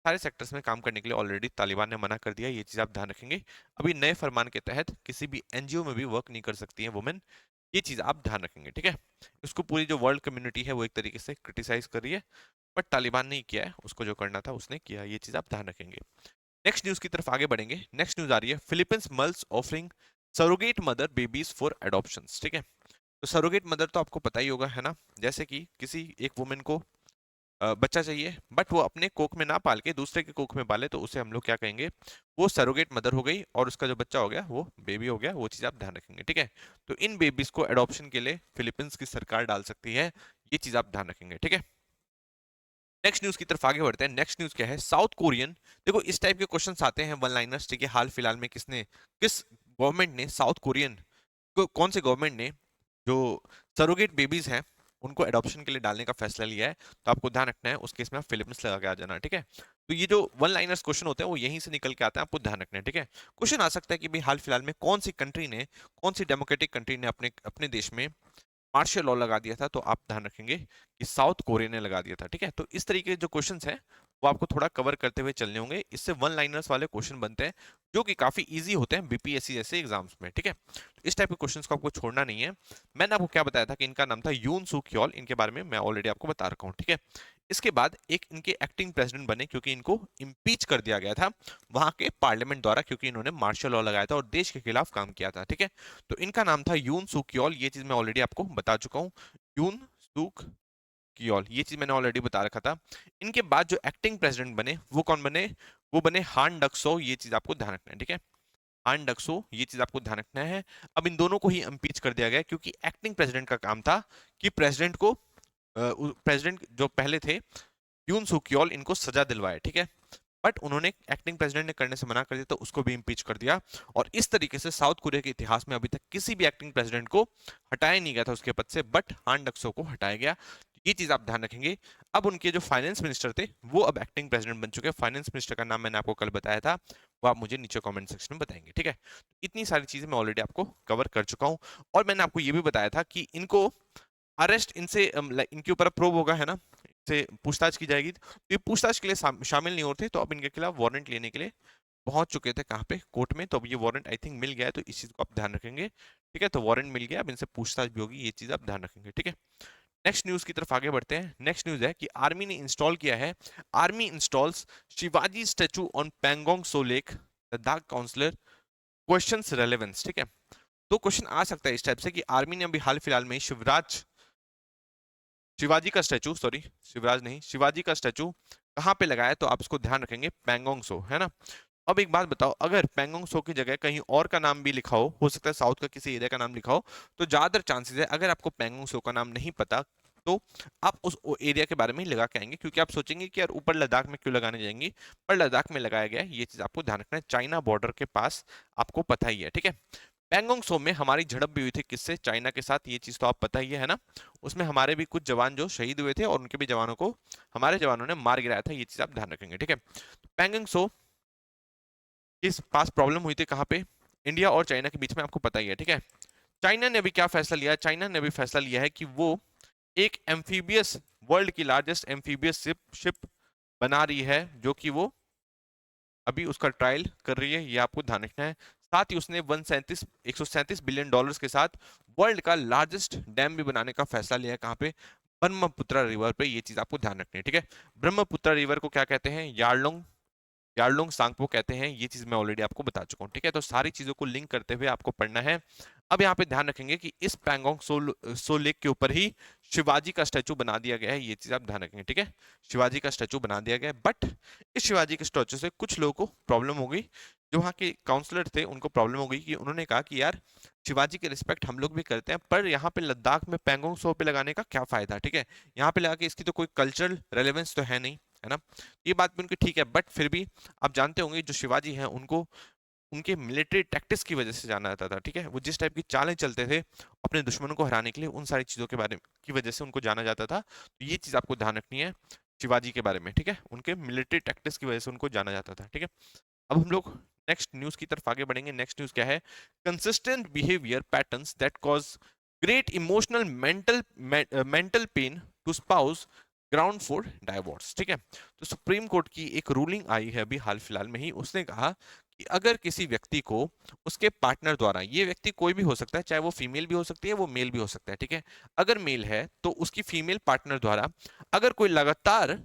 सारे सेक्टर्स में काम करने के लिए ऑलरेडी तालिबान ने मना कर दिया, ये चीज आप ध्यान रखेंगे। अभी नए फरमान के तहत किसी भी एनजीओ में भी वर्क नहीं कर सकती है वुमेन, ये चीज आप ध्यान रखेंगे, ठीक है। इसको पूरी जो वर्ल्ड कम्युनिटी है वो एक तरीके से क्रिटिसाइज कर रही है, बट तालिबान ने किया है, उसको जो करना था उसने किया, ये चीज आप ध्यान रखेंगे। नेक्स्ट न्यूज की तरफ आगे बढ़ेंगे। नेक्स्ट न्यूज आ रही है, Philippines mulls offering surrogate mother babies for adoptions, ठीक है। तो सरोगेट मदर तो आपको पता ही होगा, है ना, जैसे कि किसी एक वुमेन को बच्चा चाहिए बट वो अपने कोख में ना पाल के दूसरे के कोख में पाले, तो उसे हम लोग क्या कहेंगे, वो सरोगेट मदर हो गई और उसका जो बच्चा हो गया वो बेबी हो गया, वो चीज आप ध्यान रखेंगे, ठीक है। तो इन बेबीज को एडॉप्शन के लिए फिलीपींस की सरकार डाल सकती है, ये चीज आप ध्यान रखेंगे, ठीक है। नेक्स्ट न्यूज की तरफ आगे बढ़ते हैं। नेक्स्ट न्यूज क्या है, साउथ कोरियन, देखो इस टाइप के क्वेश्चंस आते हैं वन लाइनर्स, ठीक है। हाल फिलहाल में किस गवर्नमेंट ने साउथ कोरियन कौन से गवर्नमेंट ने जो सरोगेट बेबीज हैं उनको एडॉप्शन के लिए डालने का फैसला लिया है, तो आपको ध्यान रखना है, उस केस में आप फिलिपींस लगा के आ जाना, ठीक है। तो ये जो वन लाइनर्स क्वेश्चन होते हैं वो यहीं से निकल के आते हैं, आपको ध्यान रखना है, ठीक है। क्वेश्चन आ सकता है कि भाई हाल फिलहाल में कौन सी डेमोक्रेटिक कंट्री ने अपने अपने देश में मार्शल लॉ लगा दिया था, तो आप ध्यान रखेंगे कि साउथ कोरिया ने लगा दिया था, ठीक है। तो इस तरीके के जो क्वेश्चंस हैं वो आपको थोड़ा कवर करते हुए चलने होंगे, इससे वन लाइनर्स वाले क्वेश्चन बनते हैं जो कि काफी इजी होते हैं बीपीएससी जैसे एग्जाम्स में, ठीक है। तो इस टाइप के क्वेश्चंस को आपको छोड़ना नहीं है। मैंने आपको क्या बताया था कि इनका नाम था यून सूक क्योल, इनके बारे में मैं ऑलरेडी आपको बता रखा हूँ, ठीक है। इसके बाद एक इनके एक्टिंग प्रेसिडेंट बने क्योंकि इनको इम्पीच कर दिया गया था वहां के पार्लियामेंट द्वारा, क्योंकि इन्होंने मार्शल लॉ लगाया था और देश के खिलाफ काम किया था, ठीक है। तो इनका नाम था यून सूक क्योल, ये चीज मैं ऑलरेडी आपको बता चुका हूँ, यून सूक कियोल, ये चीज मैंने ऑलरेडी बता रखा था। इनके बाद जो एक्टिंग प्रेसिडेंट बने वो कौन बने, वो बने हान डक्सो, ये चीज आपको ध्यान रखना है, ठीक है। हान डक्सो, ये चीज आपको ध्यान रखना है। अब इन दोनों को ही इम्पीच कर दिया गया क्योंकि एक्टिंग प्रेसिडेंट का काम था कि प्रेसिडेंट जो पहले थे यून सुकियोल, इनको सजा दिलवाए, ठीक है। बट उन्होंने एक्टिंग प्रेसिडेंट ने करने से मना कर दिया तो उसको भी इम्पीच कर दिया, और इस तरीके से साउथ कोरिया के इतिहास में अभी तक किसी भी एक्टिंग प्रेसिडेंट को हटाया नहीं गया था उसके पद से, बट हान डक्सो को हटाया गया। ये चीज आप ध्यान रखेंगे। अब उनके जो फाइनेंस मिनिस्टर थे वो अब एक्टिंग प्रेसिडेंट बन चुके हैं। फाइनेंस मिनिस्टर का नाम मैंने आपको कल बताया था, वो आप मुझे नीचे कमेंट सेक्शन में बताएंगे, ठीक है। इतनी सारी चीजें मैं ऑलरेडी आपको कवर कर चुका हूं। और मैंने आपको ये भी बताया था कि इनको अरेस्ट, इनसे इनके ऊपर प्रोब होगा, है ना, इनसे पूछताछ की जाएगी। तो ये पूछताछ के लिए शामिल नहीं होते, तो अब इनके खिलाफ वारंट लेने के लिए पहुंच चुके थे कहाँ पे, कोर्ट में। तो अब ये वारंट आई थिंक मिल गया है, तो इस चीज को आप ध्यान रखेंगे, ठीक है। तो वारंट मिल गया, अब इनसे पूछताछ भी होगी, ये चीज आप ध्यान रखेंगे, ठीक है। नेक्स्ट न्यूज की तरफ आगे बढ़ते हैं। नेक्स्ट न्यूज है कि आर्मी ने इंस्टॉल किया है, army installs Shivaji statue on Pangong Tso lake, Ladakh counsellor questions relevance, ठीक है। तो क्वेश्चन आ सकता है इस टाइप से कि आर्मी ने अभी हाल फिलहाल में शिवाजी का स्टैचू, सॉरी शिवराज नहीं, शिवाजी का स्टैचू कहाँ पे लगाया है, तो आप इसको ध्यान रखेंगे, पैंगोंग सो, है ना। अब एक बात बताओ, अगर पैंगोंग सो की जगह कहीं और का नाम भी लिखा हो सकता है साउथ का किसी एरिया का नाम लिखा हो, तो ज्यादातर चांसेस है, अगर आपको पैंगोंग सो का नाम नहीं पता, तो आप उस एरिया के बारे में ही लगा के आएंगे, क्योंकि आप सोचेंगे कि यार ऊपर लद्दाख में क्यों लगाने जाएंगे, पर लद्दाख में लगाया गया है, ये चीज आपको ध्यान रखना है, चाइना बॉर्डर के पास, आपको पता ही है, ठीक है। पैंगोंग सो में हमारी झड़प भी हुई थी, किससे, चाइना के साथ, ये चीज तो आप पता ही है ना। उसमें हमारे भी कुछ जवान जो शहीद हुए थे, और उनके भी जवानों को हमारे जवानों ने मार गिराया था, ये चीज आप ध्यान रखेंगे, ठीक है। पैंगोंग सो किस पास प्रॉब्लम हुई थी, कहाँ पे, इंडिया और चाइना के बीच में, आपको पता ही है, ठीक है। चाइना ने अभी क्या फैसला लिया, चाइना ने अभी फैसला लिया है कि वो एक एम्फीबियस, वर्ल्ड की लार्जेस्ट एम्फीबियस शिप बना रही है, जो कि वो अभी उसका ट्रायल कर रही है, ये आपको ध्यान रखना है। साथ ही उसने 137 बिलियन डॉलर्स के साथ वर्ल्ड का लार्जेस्ट डैम भी बनाने का फैसला लिया है, कहाँ पे, ब्रह्मपुत्र रिवर पे, ये चीज आपको ध्यान रखनी है, ठीक है। ब्रह्मपुत्र रिवर को क्या कहते हैं, यारलोंग, यारलोंग सांगपो कहते हैं, ये चीज मैं ऑलरेडी आपको बता चुका हूँ, ठीक है। तो सारी चीजों को लिंक करते हुए आपको पढ़ना है। अब यहाँ पे ध्यान रखेंगे कि इस पैंगोंग सो लेक के ऊपर ही शिवाजी का स्टैचू बना दिया गया है, ये चीज आप ध्यान रखेंगे, ठीक है। शिवाजी का स्टैचू बना दिया गया है, बट इस शिवाजी के स्टैचू से कुछ लोगों को प्रॉब्लम हो गई, जो वहाँ के काउंसलर थे उनको प्रॉब्लम हो गई, कि उन्होंने कहा कि यार शिवाजी की रिस्पेक्ट हम लोग भी करते हैं, पर यहाँ पे लद्दाख में पैंगोंग सो पे लगाने का क्या फायदा, ठीक है। यहाँ पे लगा के इसकी तो कोई कल्चरल रेलेवेंस तो है नहीं, है ना। ये बात भी उनकी ठीक है, बट फिर भी आप जानते होंगे जो शिवाजी हैं उनको उनके मिलिट्री टैक्टिक्स की वजह से जाना जाता था, ठीक है। वो जिस टाइप की चालें चलते थे अपने दुश्मनों को हराने के लिए, उन सारी चीजों के बारे में की वजह से उनको जाना जाता था, तो ये चीज आपको ध्यान रखनी है शिवाजी के बारे में, ठीक है। उनके मिलिट्री टैक्टिक्स की वजह से उनको जाना जाता था, ठीक है। अब हम लोग नेक्स्ट न्यूज की तरफ आगे बढ़ेंगे। नेक्स्ट न्यूज क्या है, consistent behaviour patterns that cause great emotional mental pain to spouse ground for divorce, ठीक है। तो सुप्रीम कोर्ट की एक रूलिंग आई है अभी हाल फिलहाल में ही, उसने कहा कि अगर किसी व्यक्ति को उसके पार्टनर द्वारा, ये व्यक्ति कोई भी हो सकता है, चाहे वो फीमेल भी हो सकती है, वो मेल भी हो सकता है, ठीक है। अगर मेल है तो उसकी फीमेल पार्टनर द्वारा अगर कोई लगातार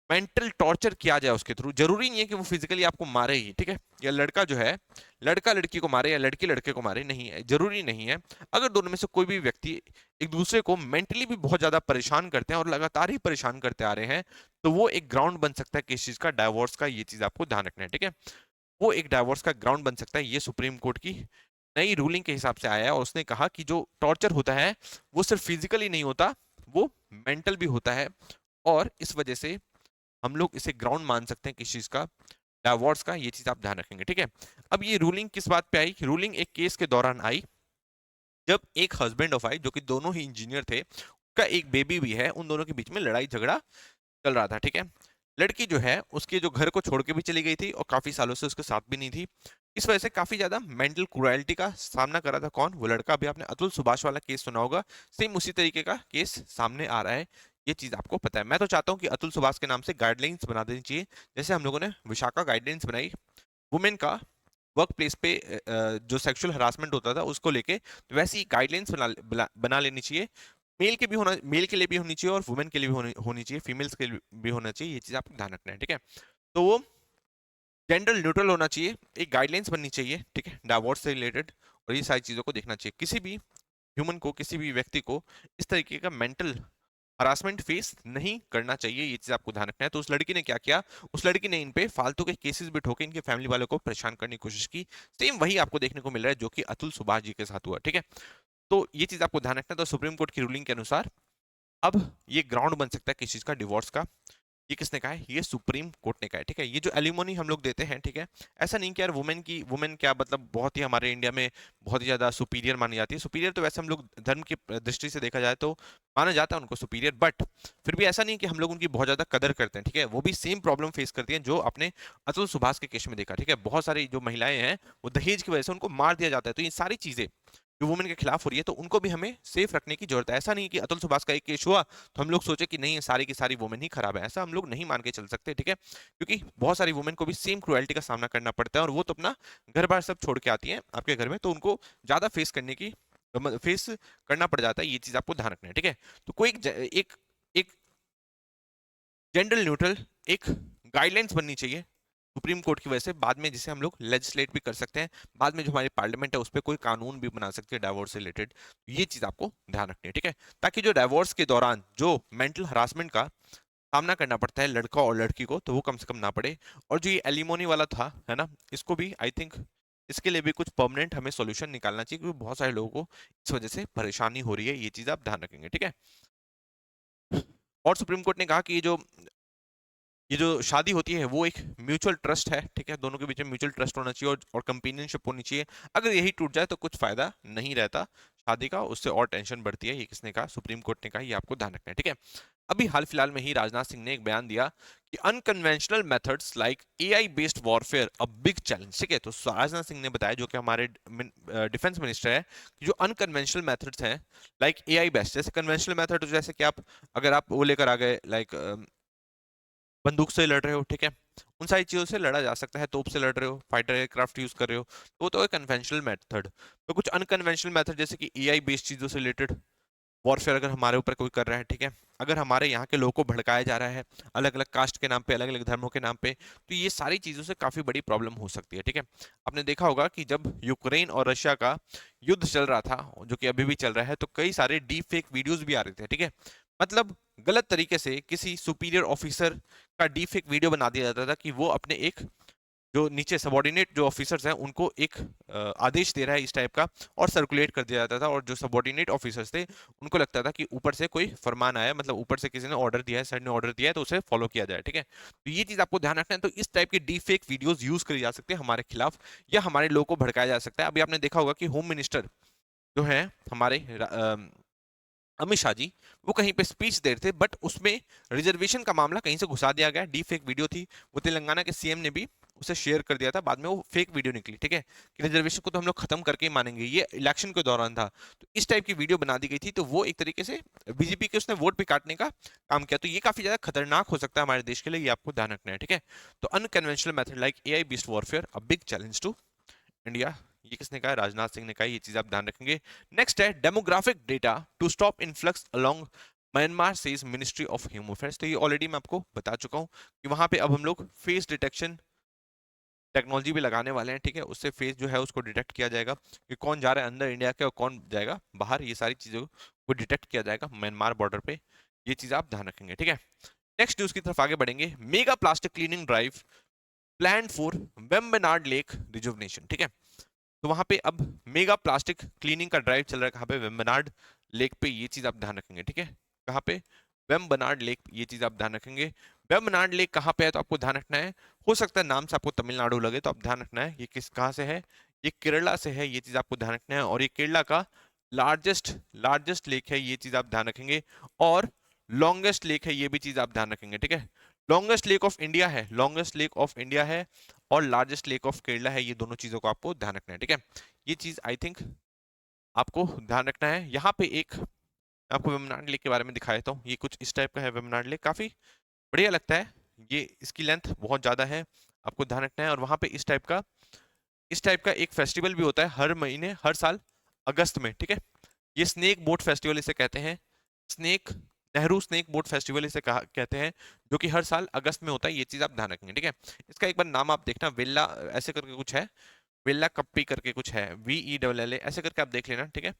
मेंटल टॉर्चर किया जाए उसके थ्रू, जरूरी नहीं है कि वो फिजिकली आपको मारे ही, ठीक है। या लड़का जो है लड़का लड़की को मारे या लड़की लड़के को मारे, नहीं है, जरूरी नहीं है। अगर दोनों में से कोई भी व्यक्ति एक दूसरे को मेंटली भी बहुत ज्यादा परेशान करते हैं और लगातार ही परेशान करते आ रहे हैं, तो वो एक ग्राउंड बन सकता है किस चीज का, डाइवोर्स का, ये चीज आपको ध्यान रखना है, ठीक है। वो एक डाइवोर्स का ग्राउंड बन सकता है, ये सुप्रीम कोर्ट की नई रूलिंग के हिसाब से आया है। और उसने कहा कि जो टॉर्चर होता है वो सिर्फ फिजिकली नहीं होता, वो मेंटल भी होता है, और इस वजह से हम लोग इसे ग्राउंड मान सकते हैं किस चीज का, डाइवोर्स का, ये चीज आप ध्यान रखेंगे, ठीक है। अब ये रूलिंग किस बात पे आई, रूलिंग एक केस के दौरान आई, जब एक हस्बैंड ऑफ वाइफ जो कि दोनों ही इंजीनियर थे, उनका एक बेबी भी है, उन दोनों के बीच में लड़ाई झगड़ा चल रहा था, ठीक है। लड़की जो है उसके जो घर को छोड़ के भी चली गई थी और काफी सालों से उसके साथ भी नहीं थी, इस वजह से काफी ज्यादा मेंटल क्रुएल्टी का सामना कर रहा था। कौन, वो लड़का। अभी आपने अतुल सुभाष वाला केस सुना होगा, सेम उसी तरीके का केस सामने आ रहा है, ये चीज आपको पता है। मैं तो चाहता हूँ कि अतुल सुभाष के नाम से गाइडलाइंस बना देनी चाहिए, जैसे हम लोगों ने विशाखा गाइडलाइंस बनाई वुमेन का वर्क प्लेस पे जो सेक्सुअल हरासमेंट होता था उसको लेके, तो वैसी गाइडलाइंस बना लेनी चाहिए। मेल के भी होना, मेल के लिए भी होनी चाहिए और वुमेन के लिए भी होनी चाहिए, फीमेल्स के लिए भी होना चाहिए, ये चीज आपको ध्यान रखना है, ठीक है। तो वो जेंडर न्यूट्रल होना चाहिए, एक गाइडलाइंस बननी चाहिए, ठीक है, डाइवोर्स से रिलेटेड, और ये सारी चीजों को देखना चाहिए। किसी भी ह्यूमन को, किसी भी व्यक्ति को इस तरीके का मेंटल हरासमेंट फेस नहीं करना चाहिए, ये चीज आपको ध्यान रखना है। तो उस लड़की ने क्या किया, उस लड़की ने इन पे फालतू के केसेस भी ठोके, इनके फैमिली वालों को परेशान करने की कोशिश की। सेम वही आपको देखने को मिल रहा है जो कि अतुल सुभाष जी के साथ हुआ, ठीक है। तो ये चीज आपको ध्यान रखना है। तो सुप्रीम कोर्ट की रूलिंग के अनुसार अब ये ग्राउंड बन सकता है किस चीज का, डिवोर्स का। ये किसने कहा है? ये सुप्रीम कोर्ट ने कहा है, ठीक है। ये जो एलिमोनी हम लोग देते हैं, ठीक है, ऐसा नहीं कि यार वुमेन क्या मतलब बहुत ही हमारे इंडिया में बहुत ही ज्यादा सुपीरियर मानी जाती है। सुपीरियर तो वैसे हम लोग धर्म की दृष्टि से देखा जाए तो माना जाता है उनको सुपीरियर, बट फिर भी ऐसा नहीं कि हम लोग उनकी बहुत ज्यादा कदर करते हैं, ठीक है। वो भी सेम प्रॉब्लम फेस करती हैं जो अपने अतुल सुभाष के केस में देखा, ठीक है। बहुत सारी जो महिलाएं हैं वो दहेज की वजह से उनको मार दिया जाता है। तो ये सारी चीजें जो वुमेन के खिलाफ हो रही है, तो उनको भी हमें सेफ रखने की जरूरत है। ऐसा नहीं कि अतुल सुभाष का एक केस हुआ तो हम लोग सोचे कि नहीं, ये सारी की सारी वुमेन ही खराब है, ऐसा हम लोग नहीं मान के चल सकते, ठीक है। क्योंकि बहुत सारी वुमेन को भी सेम क्रुएल्टी का सामना करना पड़ता है, और वो तो अपना घर बार सब छोड़ के आती हैं आपके घर में, तो उनको ज्यादा फेस करना पड़ जाता है। ये चीज आपको ध्यान रखना है, ठीक है। तो कोई एक जेंडर न्यूट्रल एक गाइडलाइंस बननी चाहिए सुप्रीम कोर्ट की वजह से, बाद में जिसे हम लोग लेजिस्लेट भी कर सकते हैं, बाद में जो हमारी पार्लियामेंट है उस पर कोई कानून भी बना सकते हैं डाइवोर्स से रिलेटेड। ये चीज आपको ध्यान रखनी है, ठीक है। ताकि जो डाइवोर्स के दौरान जो मेंटल हरासमेंट का सामना करना पड़ता है लड़का और लड़की को, तो वो कम से कम ना पड़े। और जो ये एलिमोनी वाला था, है ना, इसको भी आई थिंक इसके लिए भी कुछ परमानेंट हमें सॉल्यूशन निकालना चाहिए, क्योंकि बहुत सारे लोगों को इस वजह से परेशानी हो रही है। ये चीज आप ध्यान रखेंगे, ठीक है। और सुप्रीम कोर्ट ने कहा कि ये जो शादी होती है वो एक म्यूचुअल ट्रस्ट है, ठीक है। दोनों के बीच में म्यूचुअल ट्रस्ट होना चाहिए और कंपेनियनशिप होनी चाहिए। अगर यही टूट जाए तो कुछ फायदा नहीं रहता शादी का, उससे और टेंशन बढ़ती है। ये किसने कहा? सुप्रीम कोर्ट ने कहा। ये आपको ध्यान रखना है, ठीक है। अभी हाल फिलहाल में ही राजनाथ सिंह ने एक बयान दिया कि unconventional methods like AI based warfare a big challenge, ठीक है। तो राजनाथ सिंह ने बताया, जो कि हमारे डिफेंस मिनिस्टर है, कि जो अनकन्वेंशनल मेथड्स हैं लाइक एआई बेस्ड, जैसे कन्वेंशनल मेथड जैसे कि आप अगर आप वो लेकर आ गए लाइक बंदूक से लड़ रहे हो, ठीक है, उन सारी चीजों से लड़ा जा सकता है। तोप से लड़ रहे हो, फाइटर एयरक्राफ्ट यूज कर रहे हो, तो वो तो है कन्वेंशनल मेथड। तो कुछ अनकन्वेंशनल मेथड जैसे कि एआई बेस्ड चीजों से रिलेटेड वॉरफेयर अगर हमारे ऊपर कोई कर रहा है, ठीक है, अगर हमारे यहाँ के लोगों को भड़काया जा रहा है अलग अलग कास्ट के नाम पे, अलग अलग धर्मों के नाम पे, तो ये सारी चीजों से काफी बड़ी प्रॉब्लम हो सकती है, ठीक है। आपने देखा होगा कि जब यूक्रेन और रशिया का युद्ध चल रहा था, जो कि अभी भी चल रहा है, तो कई सारे डीप फेक वीडियोस भी आ रहे थे, ठीक है। मतलब गलत तरीके से किसी सुपीरियर ऑफिसर का डीप फेक वीडियो बना दिया जाता था कि वो अपने एक जो नीचे सबॉर्डिनेट जो ऑफिसर्स हैं उनको एक आदेश दे रहा है इस टाइप का, और सर्कुलेट कर दिया जाता था। और जो सबॉर्डिनेट ऑफिसर्स थे उनको लगता था कि ऊपर से कोई फरमान आया, मतलब ऊपर से किसी ने ऑर्डर दिया है, सर ने ऑर्डर दिया है, तो उसे फॉलो किया जाए, ठीक है। तो ये चीज आपको ध्यान रखना है। तो इस टाइप के डीप फेक वीडियोज यूज करी जा सकते हैं हमारे खिलाफ, या हमारे लोगों को भड़काया जा सकता है। अभी आपने देखा होगा कि होम मिनिस्टर जो है हमारे अमित शाह जी, वो कहीं पे स्पीच दे रहे थे, बट उसमें रिजर्वेशन का मामला कहीं से घुसा दिया गया। डी फेक वीडियो थी, वो तेलंगाना के सीएम ने भी उसे शेयर कर दिया था, बाद में वो फेक वीडियो निकली, ठीक है, कि रिजर्वेशन को तो हम लोग खत्म करके ही मानेंगे। ये इलेक्शन के दौरान था, तो इस टाइप की वीडियो बना दी गई थी। तो वो एक तरीके से बीजेपी के उसने वोट भी काटने का काम किया। तो ये काफी ज्यादा खतरनाक हो सकता है हमारे देश के लिए, ये आपको ध्यान रखना है, ठीक है। तो unconventional method like AI based warfare a big challenge to India, ये किसने कहा? राजनाथ सिंह ने कहा। ये चीज आप ध्यान रखेंगे। नेक्स्ट है demographic data to stop influx along Myanmar says ministry of home affairs. तो ये ऑलरेडी मैं आपको बता चुका हूँ कि वहां पे अब हम लोग फेस डिटेक्शन टेक्नोलॉजी भी लगाने वाले हैं, ठीक है। उससे फेस जो है उसको डिटेक्ट किया जाएगा कि कौन जा रहा है अंदर इंडिया के और कौन जाएगा बाहर। ये सारी चीजों को डिटेक्ट किया जाएगा म्यांमार बॉर्डर पे। ये चीज आप ध्यान रखेंगे, ठीक है। नेक्स्ट न्यूज की तरफ आगे बढ़ेंगे। Mega plastic cleaning drive plan for Vembanad lake rejuvenation, ठीक है। तो वहां पे अब मेगा प्लास्टिक क्लीनिंग का ड्राइव चल रहा है, कहाँ पे? वेम्बनाड लेक पे। ये चीज आप ध्यान रखेंगे, ठीक है। कहाँ पे? वेम्बनाड लेक। ये चीज आप ध्यान रखेंगे। वेम्बनाड लेक कहाँ पे है, तो आपको ध्यान रखना है। हो सकता है नाम से आपको तमिलनाडु लगे, तो आप ध्यान रखना है ये किस कहाँ से है। ये केरला से है, ये चीज आपको ध्यान रखना है। और ये केरला का लार्जेस्ट लार्जेस्ट लेक है, ये चीज आप ध्यान रखेंगे। और लॉन्गेस्ट लेक है, ये भी चीज आप ध्यान रखेंगे, ठीक है। लॉन्गेस्ट लेक ऑफ इंडिया है, लॉन्गेस्ट लेक ऑफ इंडिया है, और लार्जेस्ट लेक ऑफ केरला है। ये दोनों चीजों को आपको ध्यान रखना है, ठीक है। ये चीज आई थिंक आपको ध्यान रखना है। यहाँ पे एक आपको वेम्बनाड लेक के बारे में दिखा देता हूँ। ये कुछ इस टाइप का है वेम्बनाड लेक, काफी बढ़िया लगता है। ये इसकी लेंथ बहुत ज्यादा है, आपको ध्यान रखना है। और वहां पे इस टाइप का एक फेस्टिवल भी होता है हर महीने, हर साल अगस्त में, ठीक है। ये स्नेक बोट फेस्टिवल इसे कहते हैं। Snake Nehru snake boat festival इसे कहा कहते हैं, जो कि हर साल अगस्त में होता है। ये चीज आप ध्यान रखेंगे, ठीक है। इसका एक बार नाम आप देखना, वेल्ला ऐसे करके कुछ है, वेल्ला कप्पी करके कुछ है, VELLA ऐसे करके आप देख लेना, ठीक है।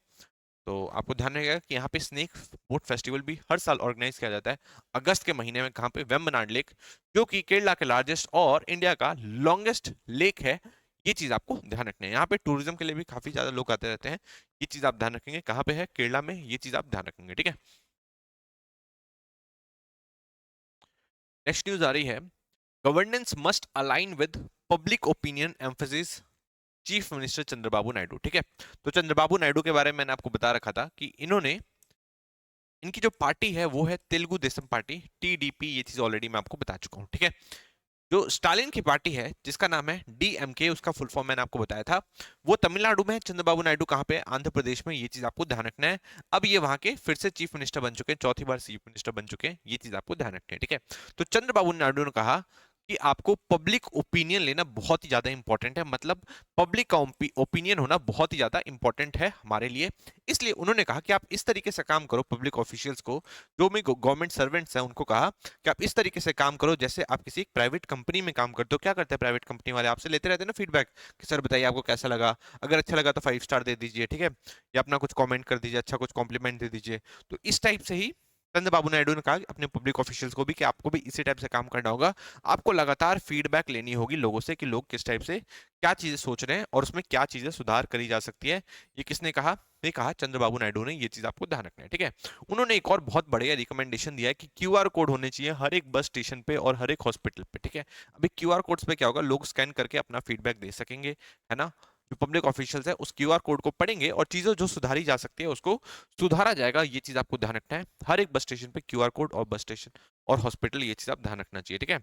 तो आपको ध्यान रहेगा कि यहाँ पे स्नेक बोट फेस्टिवल भी हर साल ऑर्गेनाइज किया जाता है अगस्त के महीने में। कहाँ पे? वेम्बनाड लेक, जो कि केरला के लार्जेस्ट और इंडिया का लॉन्गेस्ट लेक है। ये चीज आपको ध्यान रखना है। यहाँ पे टूरिज्म के लिए भी काफी ज्यादा लोग आते रहते हैं। ये चीज आप ध्यान रखेंगे। कहाँ पे है? केरला में। ये चीज आप ध्यान रखेंगे, ठीक है। नेक्स्ट न्यूज आ रही है, governance must align with public opinion emphasis chief minister Chandrababu Naidu. ठीक है, तो चंद्रबाबू नायडू के बारे में मैंने आपको बता रखा था कि इन्होंने, इनकी जो पार्टी है वो है तेलुगु देशम पार्टी, टीडीपी, ये चीज ऑलरेडी मैं आपको बता चुका हूं। ठीक है, जो स्टालिन की पार्टी है जिसका नाम है डीएमके, उसका फुल फॉर्म मैंने आपको बताया था, वो तमिलनाडु में है। चंद्रबाबू नायडू कहां पे है? आंध्र प्रदेश में। ये चीज आपको ध्यान रखना है। अब ये वहां के फिर से चीफ मिनिस्टर बन चुके हैं, चौथी बार चीफ मिनिस्टर बन चुके हैं। ये चीज आपको ध्यान रखनी है। ठीक है, तो चंद्रबाबू नायडू ने कहा कि आपको पब्लिक ओपिनियन लेना बहुत ही ज्यादा इंपॉर्टेंट है, मतलब पब्लिक का ओपिनियन होना बहुत ही ज्यादा इंपॉर्टेंट है हमारे लिए। इसलिए उन्होंने कहा कि आप इस तरीके से काम करो, पब्लिक ऑफिशियल्स को, जो भी गवर्नमेंट सर्वेंट्स हैं उनको कहा कि आप इस तरीके से काम करो जैसे आप किसी प्राइवेट कंपनी में काम करते हो। क्या करते हैं प्राइवेट कंपनी वाले? आपसे लेते रहते हैं ना फीडबैक कि सर बताइए आपको कैसा लगा, अगर अच्छा लगा तो 5 स्टार दे दीजिए। ठीक है, या अपना कुछ कमेंट कर दीजिए, अच्छा कुछ कॉम्प्लीमेंट दे दीजिए। तो इस टाइप से ही चंद्रबाबू नायडू ने कहा अपने पब्लिक ऑफिशियल्स को भी कि आपको भी इसी टाइप से काम करना होगा। आपको लगातार फीडबैक लेनी होगी लोगों से कि लोग किस टाइप से क्या चीजें सोच रहे हैं और उसमें क्या चीजें सुधार करी जा सकती है। ये किसने कहा? ये कहा चंद्रबाबू नायडू ने। ये चीज आपको ध्यान रखना है। ठीक है, उन्होंने एक और बहुत बढ़िया रिकमेंडेशन दिया है कि क्यूआर कोड होने चाहिए हर एक बस स्टेशन पे और हर एक हॉस्पिटल पे। ठीक है, अभी क्यूआर कोड्स पे क्या होगा, लोग स्कैन करके अपना फीडबैक दे सकेंगे, है ना। जो पब्लिक ऑफिशियल्स है उस क्यूआर कोड को पढ़ेंगे और चीजें जो सुधारी जा सकती है उसको सुधारा जाएगा। ये चीज आपको ध्यान रखना है। हर एक बस स्टेशन पे क्यूआर कोड और बस स्टेशन और हॉस्पिटल, ये चीज आप ध्यान रखना चाहिए। ठीक है,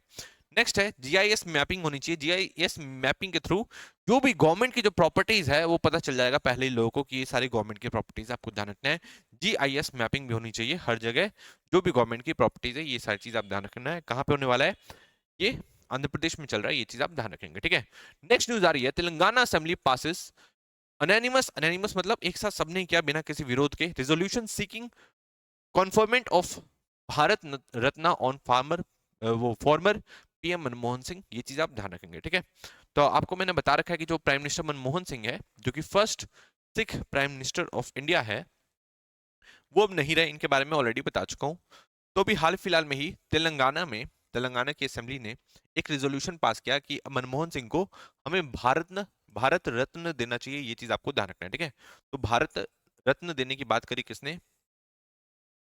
नेक्स्ट है जीआईएस मैपिंग होनी चाहिए। जीआईएस मैपिंग के थ्रू जो भी गवर्नमेंट की जो प्रॉपर्टीज है वो पता चल जाएगा पहले ही लोगों को कि ये सारी गवर्नमेंट की प्रॉपर्टीज, आपको ध्यान रखना है। जीआईएस मैपिंग भी होनी चाहिए हर जगह, जो भी गवर्नमेंट की प्रॉपर्टीज है ये सारी चीज आप ध्यान रखना है। कहां पे होने वाला है? ये आंध्र प्रदेश में चल रहा है। ये चीज आप ध्यान रखेंगे। ठीक है, नेक्स्ट न्यूज आ रही है, Telangana assembly passes unanimous, unanimous मतलब एक साथ सबने किया बिना किसी विरोध के, resolution seeking conferment of Bharat Ratna on farmer, वो फॉर्मर पीएम मनमोहन सिंह। ये चीज आप ध्यान रखेंगे। ठीक है, तो आपको मैंने बता रखा है कि जो प्राइम मिनिस्टर मनमोहन सिंह है, जो कि first Sikh prime minister of India है, वो अब नहीं रहे। इनके बारे में ऑलरेडी बता चुका हूं। तो अभी हाल फिलहाल में ही तेलंगाना में, तेलंगाना की असेंबली ने एक रेजोल्यूशन पास किया कि मनमोहन सिंह को हमें भारत रत्न देना चाहिए। ये चीज आपको ध्यान रखना है। ठीक है, तो भारत रत्न देने की बात करी किसने?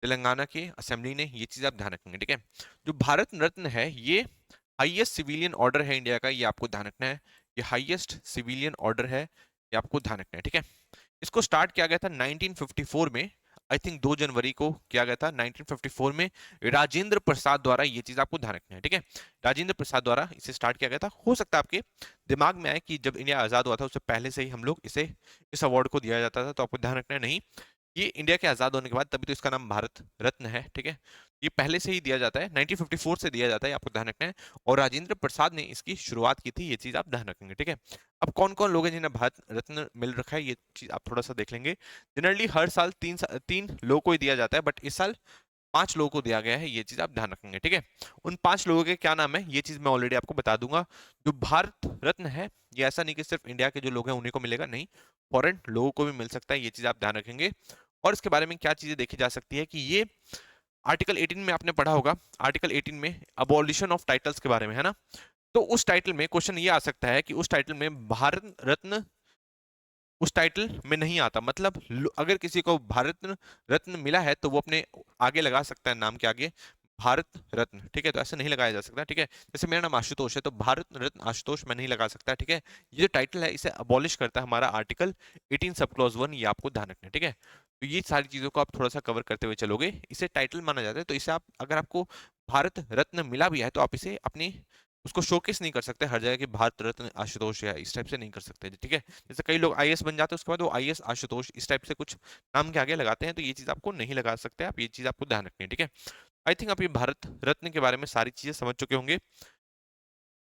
तेलंगाना की असेंबली ने। ये चीज आप ध्यान रखेंगे। ठीक है, जो भारत रत्न है ये हाईएस्ट सिविलियन ऑर्डर है इंडिया का, ये आपको ध्यान रखना है। ये हाईएस्ट सिविलियन ऑर्डर है, ये आपको ध्यान रखना है। ठीक है, इसको स्टार्ट किया गया था 1954 में, आई थिंक 2 जनवरी को किया गया था 1954 में, राजेंद्र प्रसाद द्वारा। ये चीज आपको ध्यान रखना है। ठीक है, राजेंद्र प्रसाद द्वारा इसे स्टार्ट किया गया था। हो सकता है आपके दिमाग में आए कि जब इंडिया आजाद हुआ था उससे पहले से ही हम लोग इसे, इस अवार्ड को दिया जाता था, तो आपको ध्यान रखना है। नहीं, ये इंडिया के आजाद होने के बाद, तभी तो इसका नाम भारत रत्न है। ठीक है, ये पहले से ही दिया जाता है, 1954 से दिया जाता है, आपको ध्यान रखना है। और राजेंद्र प्रसाद ने इसकी शुरुआत की थी। ये चीज आप ध्यान रखेंगे। ठीक है, अब कौन कौन लोग हैं जिन्हें भारत रत्न मिल रखा है, ये चीज आप थोड़ा सा देख लेंगे। जनरली हर साल तीन लोगों को ही दिया जाता है, बट इस साल 5 लोगों को दिया गया है। ये चीज आप ध्यान रखेंगे। ठीक है, उन 5 लोगों के क्या नाम है ये चीज मैं ऑलरेडी आपको बता दूंगा। जो भारत रत्न है ये ऐसा नहीं कि सिर्फ इंडिया के जो लोग हैं उन्हीं को मिलेगा, नहीं, फॉरेन लोगों को भी मिल सकता है। ये चीज आप ध्यान रखेंगे। और इसके बारे में क्या चीजें देखी जा सकती है कि ये आर्टिकल 18 में आपने पढ़ा होगा, आर्टिकल 18 में अबॉलिशन ऑफ टाइटल्स के बारे में, है ना। तो उस टाइटल में क्वेश्चन ये आ सकता है कि उस टाइटल में भारत रत्न उस टाइटल में नहीं आता, मतलब अगर किसी को भारत रत्न मिला है तो वो अपने आगे लगा सकता है, नाम के आगे भारत रत्न। ठीक है, तो ऐसे नहीं लगाया जा सकता। ठीक है, जैसे मेरा नाम आशुतोष है तो भारत रत्न आशुतोष मैं नहीं लगा सकता। ठीक है, ये जो टाइटल है इसे अबॉलिश करता है हमारा आर्टिकल 18 सब क्लॉज 1, ये आपको ध्यान रखना है। ठीक है, तो ये सारी चीजों को आप थोड़ा सा कवर करते हुए चलोगे, इसे टाइटल माना जाता है। तो इसे आप, अगर आपको भारत रत्न मिला भी है तो आप इसे अपनी उसको शोकेस नहीं कर सकते हर जगह कि भारत रत्न आशुतोष है, इस टाइप से नहीं कर सकते। ठीक है, जैसे कई लोग आईएएस बन जाते हैं उसके बाद वो आईएएस आशुतोष इस टाइप से कुछ नाम के आगे लगाते हैं, तो ये चीज आपको नहीं लगा सकते आप। ये चीज आपको ध्यान रखनी है। ठीक है, आई थिंक आप ये भारत रत्न के बारे में सारी चीजें समझ चुके होंगे।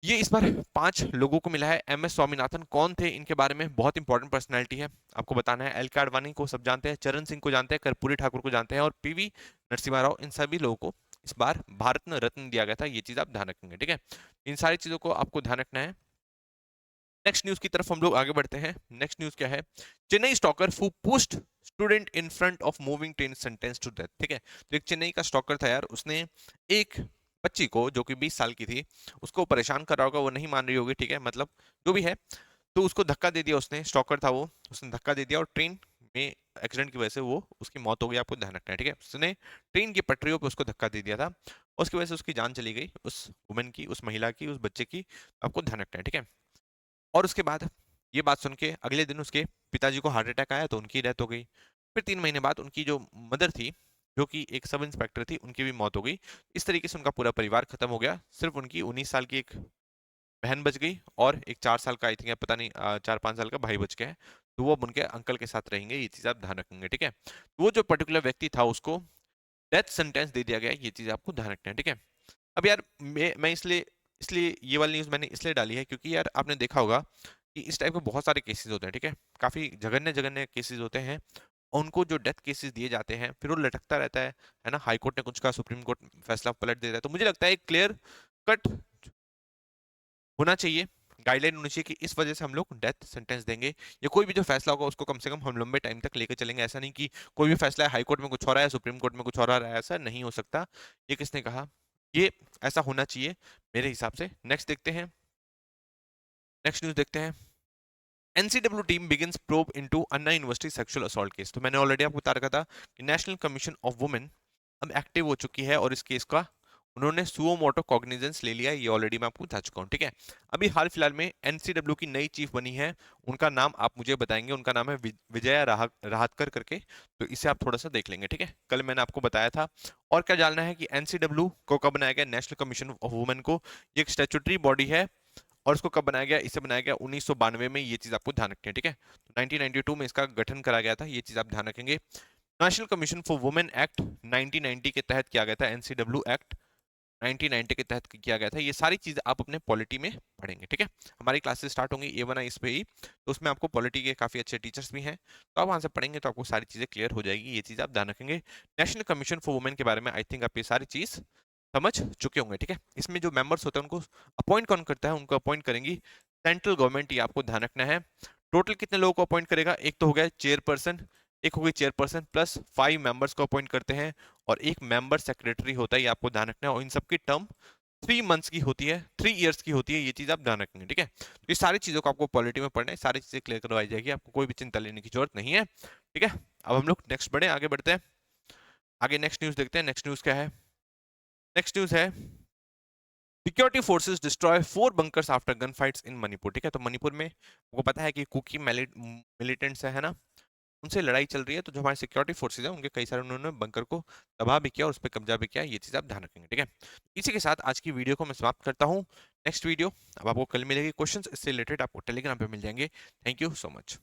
ये इस बार 5 लोगों को मिला है। एम एस स्वामीनाथन कौन थे? इनके बारे में बहुत इंपॉर्टेंट पर्सनैलिटी है, आपको बताना है। एल के आडवाणी को सब जानते हैं, चरण सिंह को जानते हैं, कर्पूरी ठाकुर को जानते हैं, और पीवी नरसिम्हा राव, इन सभी लोगों को इस बार भारत रत्न दिया गया था। ये चीज आप ध्यान रखेंगे। ठीक है, इन सारी चीजों को आपको ध्यान रखना है। नेक्स्ट न्यूज की तरफ हम लोग आगे बढ़ते हैं। नेक्स्ट न्यूज क्या है? Chennai stalker who pushed student in front of moving train sentence to death. ठीक है, तो एक चेन्नई का स्टॉकर था यार, उसने एक बच्ची को जो कि 20 साल की थी उसको परेशान कर रहा होगा, वो नहीं मान रही होगी, ठीक है, मतलब जो भी है, तो उसको धक्का दे दिया उसने। स्टॉकर था वो, उसने धक्का दे दिया और ट्रेन में एक्सीडेंट की वजह से वो उसकी मौत हो गई। आपको ध्यान रखना है। ठीक है, उसने ट्रेन की पटरियों पे उसको धक्का दे दिया था और उसकी वजह से उसकी जान चली गई, उस वुमेन की, उस महिला की, उस बच्चे की। आपको ध्यान रखना है, ठीक है। और उसके बाद ये बात सुन के अगले दिन उसके पिताजी को हार्ट अटैक आया तो उनकी डेथ हो गई। फिर 3 महीने बाद उनकी जो मदर थी, जो कि एक सब इंस्पेक्टर थी, उनकी भी मौत हो गई। इस तरीके से उनका पूरा परिवार खत्म हो गया। सिर्फ उनकी 19 साल की एक बहन बच गई और एक 4 साल का, आई थिंक पता नहीं 4-5 साल का भाई बच गया है। तो वो अब उनके अंकल के साथ रहेंगे, ये चीज आप ध्यान रखेंगे, ठीक है। तो वो जो पर्टिकुलर व्यक्ति था उसको डेथ सेंटेंस दे दिया गया, ये चीज आपको ध्यान रखना है, ठीक है। अब यार मैं इसलिए इसलिए ये वाली न्यूज़ मैंने इसलिए डाली है क्योंकि यार आपने देखा होगा कि इस टाइप के बहुत सारे केसेस होते हैं, ठीक है। काफ़ी जघन्य जघन्य केसेस होते हैं। और उनको जो डेथ केसेस दिए जाते हैं फिर वो लटकता रहता है ना। हाई कोर्ट ने कुछ कहा, सुप्रीम कोर्ट फैसला पलट देता है। तो मुझे लगता है एक क्लियर कट होना चाहिए, गाइडलाइन होनी चाहिए कि इस वजह से हम लोग डेथ सेंटेंस देंगे, या कोई भी जो फैसला होगा उसको कम से कम हम लंबे टाइम तक लेकर चलेंगे। ऐसा नहीं कि कोई भी फैसला है हाई कोर्ट में कुछ हो रहा है, सुप्रीम कोर्ट में कुछ हो रहा है, ऐसा नहीं हो सकता। ये किसने कहा? ये ऐसा होना चाहिए मेरे हिसाब से। नेक्स्ट देखते हैं, नेक्स्ट न्यूज़ देखते हैं। NCW team begins probe into Anna university sexual assault case. तो मैंने ऑलरेडी आपको बता रखा था कि नेशनल कमीशन ऑफ वुमेन अब एक्टिव हो चुकी है और इस केस का उन्होंने सुओ मोटो कॉग्निजेंस ले लिया है। ये ऑलरेडी मैं आपको बता चुका हूँ, ठीक है। अभी हाल फिलहाल में एनसीडब्ल्यू की नई चीफ बनी है, उनका नाम आप मुझे बताएंगे। उनका नाम है विजया राहतकर करके। तो इसे आप थोड़ा सा देख लेंगे, ठीक है। कल मैंने आपको बताया था। और क्या जानना है कि एनसीडब्ल्यू को कब बनाया गया? नेशनल कमीशन ऑफ वुमेन को, ये एक स्टैट्यूटरी बॉडी है। और इसको कब बनाया गया? इसे बनाया गया 1992 में। ये चीज आपको ध्यान रखनी है, ठीक है। तो 1992 में इसका गठन करा गया था, ये चीज आप ध्यान रखेंगे। National commission for women act 1990 के तहत किया गया था, एनसीडब्ल्यू एक्ट 1990 के तहत किया गया था। ये सारी चीजें आप अपने पॉलिटी में पढ़ेंगे, ठीक है। हमारी क्लासेस स्टार्ट होंगी A1 इस पे ही, तो उसमें आपको पॉलिटी के काफी अच्छे टीचर्स भी हैं, तो आप वहां से पढ़ेंगे तो आपको सारी चीजें क्लियर हो जाएगी। ये चीज आप ध्यान रखेंगे। नेशनल कमीशन फॉर वुमेन के बारे में आई थिंक आप ये सारी चीज समझ चुके होंगे, ठीक है। इसमें जो मेंबर्स होते हैं उनको अपॉइंट कौन करता है? उनको अपॉइंट करेंगी सेंट्रल गवर्नमेंट, ये आपको ध्यान रखना है। टोटल कितने लोगों को अपॉइंट करेगा? एक तो हो गया चेयरपर्सन, एक हो गई चेयरपर्सन प्लस 5 मेंबर्स को अपॉइंट करते हैं, और एक मेंबर सेक्रेटरी होता है, ये आपको ध्यान रखना है। और इन सबकी टर्म 3 मंथ्स की होती है, 3 इयर्स की होती है, ये चीज आप ध्यान रखेंगे, ठीक है। तो ये सारी चीजों को आपको पॉलिटी में पढ़ना है, सारी चीजें क्लियर करवाई जाएगी, आपको कोई भी चिंता लेने की जरूरत नहीं है, ठीक है। अब हम लोग नेक्स्ट बढ़े, आगे बढ़ते हैं। आगे नेक्स्ट न्यूज देखते हैं। नेक्स्ट न्यूज क्या है? नेक्स्ट न्यूज है security forces destroy 4 bunkers after gun fights इन मणिपुर, ठीक है। तो मणिपुर में आपको पता है कि कुकी मिलिटेंट्स है ना, उनसे लड़ाई चल रही है। तो जो हमारे सिक्योरिटी फोर्सेज हैं उनके कई सारे उन्होंने बंकर को तबाह भी किया और उस पर कब्जा भी किया। ये चीज आप ध्यान रखेंगे, ठीक है। इसी के साथ आज की वीडियो को मैं समाप्त करता हूँ। नेक्स्ट वीडियो अब आपको कल मिलेगी। क्वेश्चंस इससे रिलेटेड आपको टेलीग्राम पे मिल जाएंगे। Thank you so much.